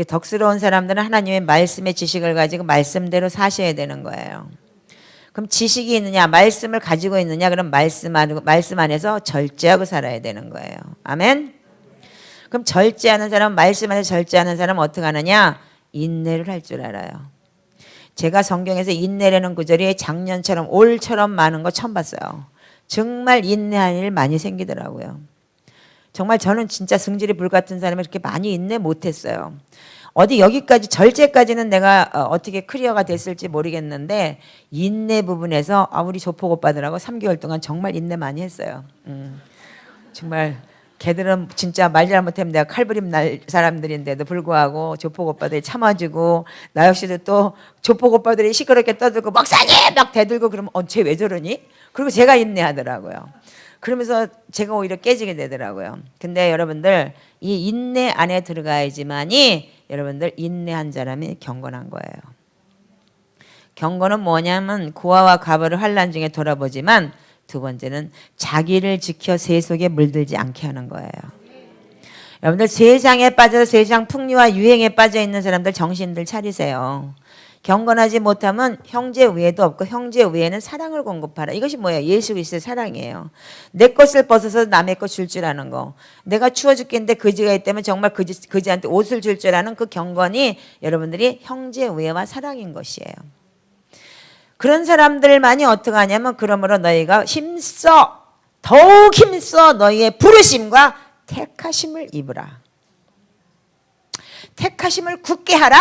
덕스러운 사람들은 하나님의 말씀의 지식을 가지고 말씀대로 사셔야 되는 거예요. 그럼 지식이 있느냐, 말씀을 가지고 있느냐, 그럼 말씀 안에서 절제하고 살아야 되는 거예요. 아멘? 그럼 절제하는 사람, 말씀 안에서 절제하는 사람은 어떻게 하느냐? 인내를 할 줄 알아요. 제가 성경에서 인내라는 구절이 작년처럼 올처럼 많은 거 처음 봤어요. 정말 인내할 일 많이 생기더라고요. 정말 저는 진짜 승질이 불 같은 사람이 그렇게 많이 인내 못했어요. 어디 여기까지 절제까지는 내가 어떻게 클리어가 됐을지 모르겠는데 인내 부분에서 우리 조폭 오빠들하고 3개월 동안 정말 인내 많이 했어요. 정말 걔들은 진짜 말 잘못하면 내가 칼부림 날 사람들인데도 불구하고 조폭 오빠들이 참아주고 나 역시도 또 조폭 오빠들이 시끄럽게 떠들고 목사님 막 대들고 그러면 쟤 왜 저러니? 그리고 제가 인내하더라고요. 그러면서 제가 오히려 깨지게 되더라고요. 근데 여러분들 이 인내 안에 들어가야지만이 여러분들 인내한 사람이 경건한 거예요. 경건은 뭐냐면 고아와 가버를 환난 중에 돌아보지만 두 번째는 자기를 지켜 세속에 물들지 않게 하는 거예요. 여러분들 세상에 빠져서 세상 풍류와 유행에 빠져 있는 사람들 정신들 차리세요. 경건하지 못하면 형제 우애도 없고 형제 우애는 사랑을 공급하라. 이것이 뭐예요? 예수 그리스도의 사랑이에요. 내 것을 벗어서 남의 것 줄 줄 아는 거. 내가 추워 죽겠는데 거지가 있다면 정말 거지한테 옷을 줄 줄 아는 그 경건이 여러분들이 형제 우애와 사랑인 것이에요. 그런 사람들만이 어떻게 하냐면 그러므로 너희가 힘써 더욱 힘써 너희의 부르심과 택하심을 입으라. 택하심을 굳게 하라.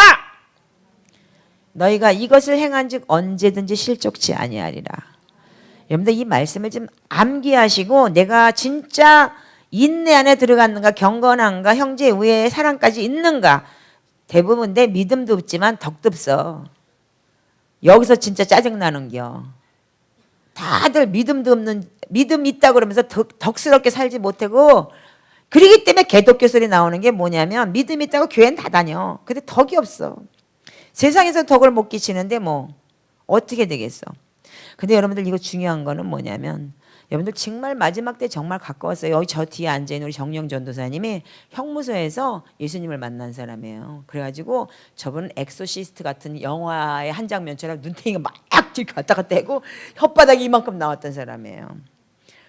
너희가 이것을 행한즉 언제든지 실족치 아니하리라. 여러분들 이 말씀을 좀 암기하시고 내가 진짜 인내 안에 들어갔는가, 경건한가, 형제 우애의 사랑까지 있는가. 대부분 내 믿음도 없지만 덕도 없어. 여기서 진짜 짜증나는겨. 다들 믿음도 없는, 믿음 있다고 그러면서 덕스럽게 살지 못하고 그러기 때문에 개독교 소리 나오는 게 뭐냐면 믿음 있다고 교회는 다 다녀. 근데 덕이 없어. 세상에서 덕을 못 끼치는데 뭐 어떻게 되겠어. 근데 여러분들 이거 중요한 거는 뭐냐면 여러분들 정말 마지막 때 정말 가까웠어요. 여기 저 뒤에 앉아있는 우리 정영 전도사님이 형무소에서 예수님을 만난 사람이에요. 그래가지고 저분은 엑소시스트 같은 영화의 한 장면처럼 눈탱이가 막 뒤로 갔다 갔다 하고 혓바닥이 이만큼 나왔던 사람이에요.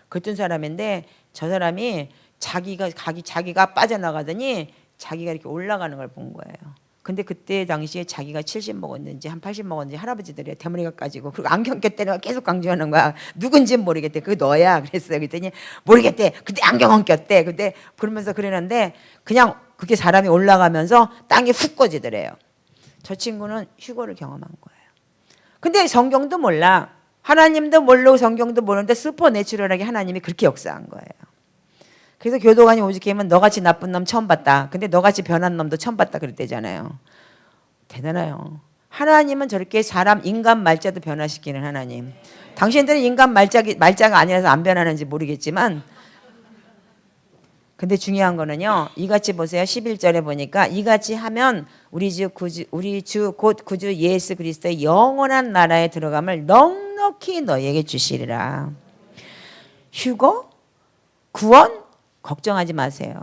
그랬던 사람인데 저 사람이 자기가 빠져나가더니 자기가 이렇게 올라가는 걸 본 거예요. 근데 그때 당시에 자기가 70 먹었는지 한 80 먹었는지 할아버지들이 대머리가 까지고 그리고 안경 꼈다는 걸 계속 강조하는 거야. 누군지는 모르겠대. 그게 너야. 그랬어요. 그랬더니 모르겠대. 그때 안경은 꼈대. 근데 그러면서 그러는데 그냥 그게 사람이 올라가면서 땅이 훅 꺼지더래요. 저 친구는 휴거를 경험한 거예요. 근데 성경도 몰라. 하나님도 모르고 성경도 모르는데 슈퍼내추럴하게 하나님이 그렇게 역사한 거예요. 그래서 교도관이 오죽하면 너같이 나쁜 놈 처음 봤다. 근데 너같이 변한 놈도 처음 봤다 그랬대잖아요. 대단해요. 하나님은 저렇게 사람 인간 말자도 변화시키는 하나님. 당신들은 인간 말자가 아니라서 안 변하는지 모르겠지만 근데 중요한 거는요. 이같이 보세요. 11절에 보니까 이같이 하면 우리 주 곧 구주 예수 그리스도의 영원한 나라에 들어감을 넉넉히 너희에게 주시리라. 휴거? 구원? 걱정하지 마세요.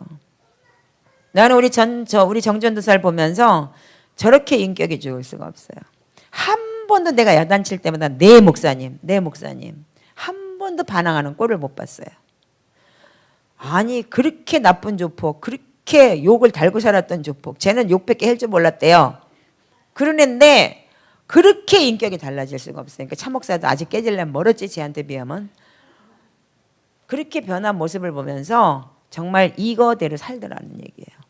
나는 우리 정전도사를 보면서 저렇게 인격이 좋을 수가 없어요. 한 번도 내가 야단칠 때마다 내 목사님 한 번도 반항하는 꼴을 못 봤어요. 아니 그렇게 나쁜 조폭, 그렇게 욕을 달고 살았던 조폭, 쟤는 욕밖에 할 줄 몰랐대요. 그러는데 그렇게 인격이 달라질 수가 없어요. 그러니까 차 목사도 아직 깨질려면 멀었지 쟤한테 비하면. 그렇게 변한 모습을 보면서 정말 이거대로 살더라는 얘기예요.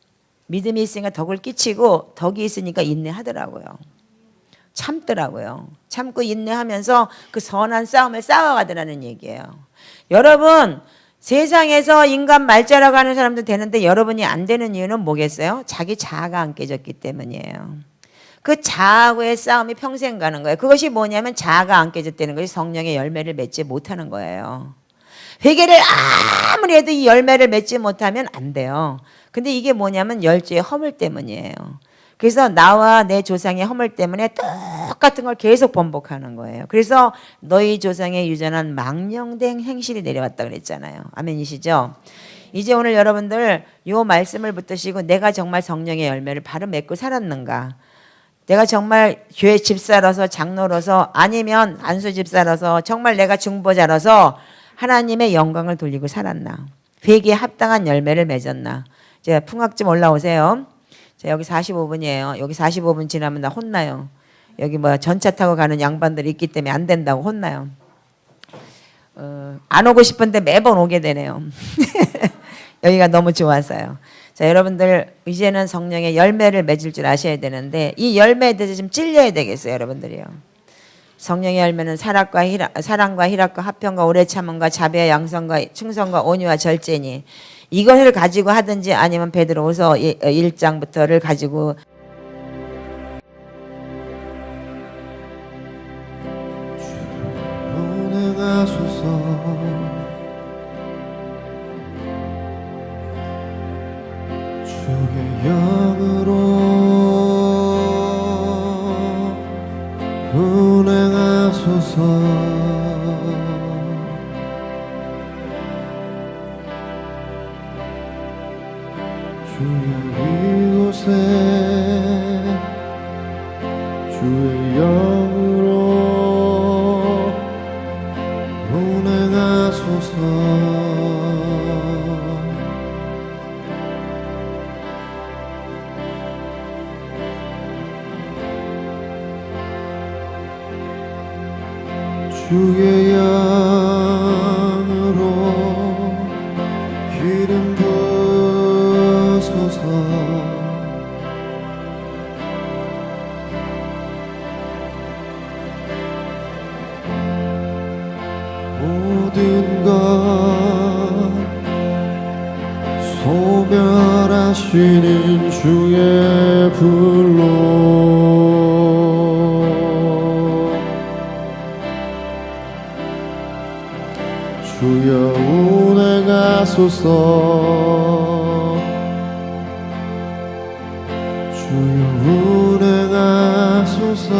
믿음이 있으니까 덕을 끼치고 덕이 있으니까 인내하더라고요. 참더라고요. 참고 인내하면서 그 선한 싸움을 싸워가더라는 얘기예요. 여러분 세상에서 인간 말자라고 하는 사람도 되는데 여러분이 안 되는 이유는 뭐겠어요? 자기 자아가 안 깨졌기 때문이에요. 그 자아하고의 싸움이 평생 가는 거예요. 그것이 뭐냐면 자아가 안 깨졌다는 것이 성령의 열매를 맺지 못하는 거예요. 회개를 아무리 해도 이 열매를 맺지 못하면 안 돼요. 근데 이게 뭐냐면 열주의 허물 때문이에요. 그래서 나와 내 조상의 허물 때문에 똑같은 걸 계속 번복하는 거예요. 그래서 너희 조상의 유전한 망령된 행실이 내려왔다 그랬잖아요. 아멘이시죠? 이제 오늘 여러분들 요 말씀을 붙드시고 내가 정말 성령의 열매를 바로 맺고 살았는가? 내가 정말 교회 집사로서 장로로서 아니면 안수 집사로서 정말 내가 중보자로서 하나님의 영광을 돌리고 살았나? 회개에 합당한 열매를 맺었나? 제가 풍악 좀 올라오세요. 자, 여기 45분이에요. 여기 45분 지나면 나 혼나요. 여기 뭐 전차 타고 가는 양반들이 있기 때문에 안 된다고 혼나요. 안 오고 싶은데 매번 오게 되네요. 여기가 너무 좋아서요. 자, 여러분들 이제는 성령의 열매를 맺을 줄 아셔야 되는데 이 열매에 대해서 좀 찔려야 되겠어요, 여러분들이요. 성령의 열매는 사랑과 희락과 화평과 오래 참음과 자비와 양성과 충성과 온유와 절제니 이것을 가지고 하든지 아니면 베드로후서 1장부터를 가지고 주의 영으로 운행하소서. 주의 이곳에 주의 영으로 운행하소서. 주의 영으로 기름 부으소서. 모든 것 소멸하시는 주의 불로 주여 운행하소서. 주여 운행하소서.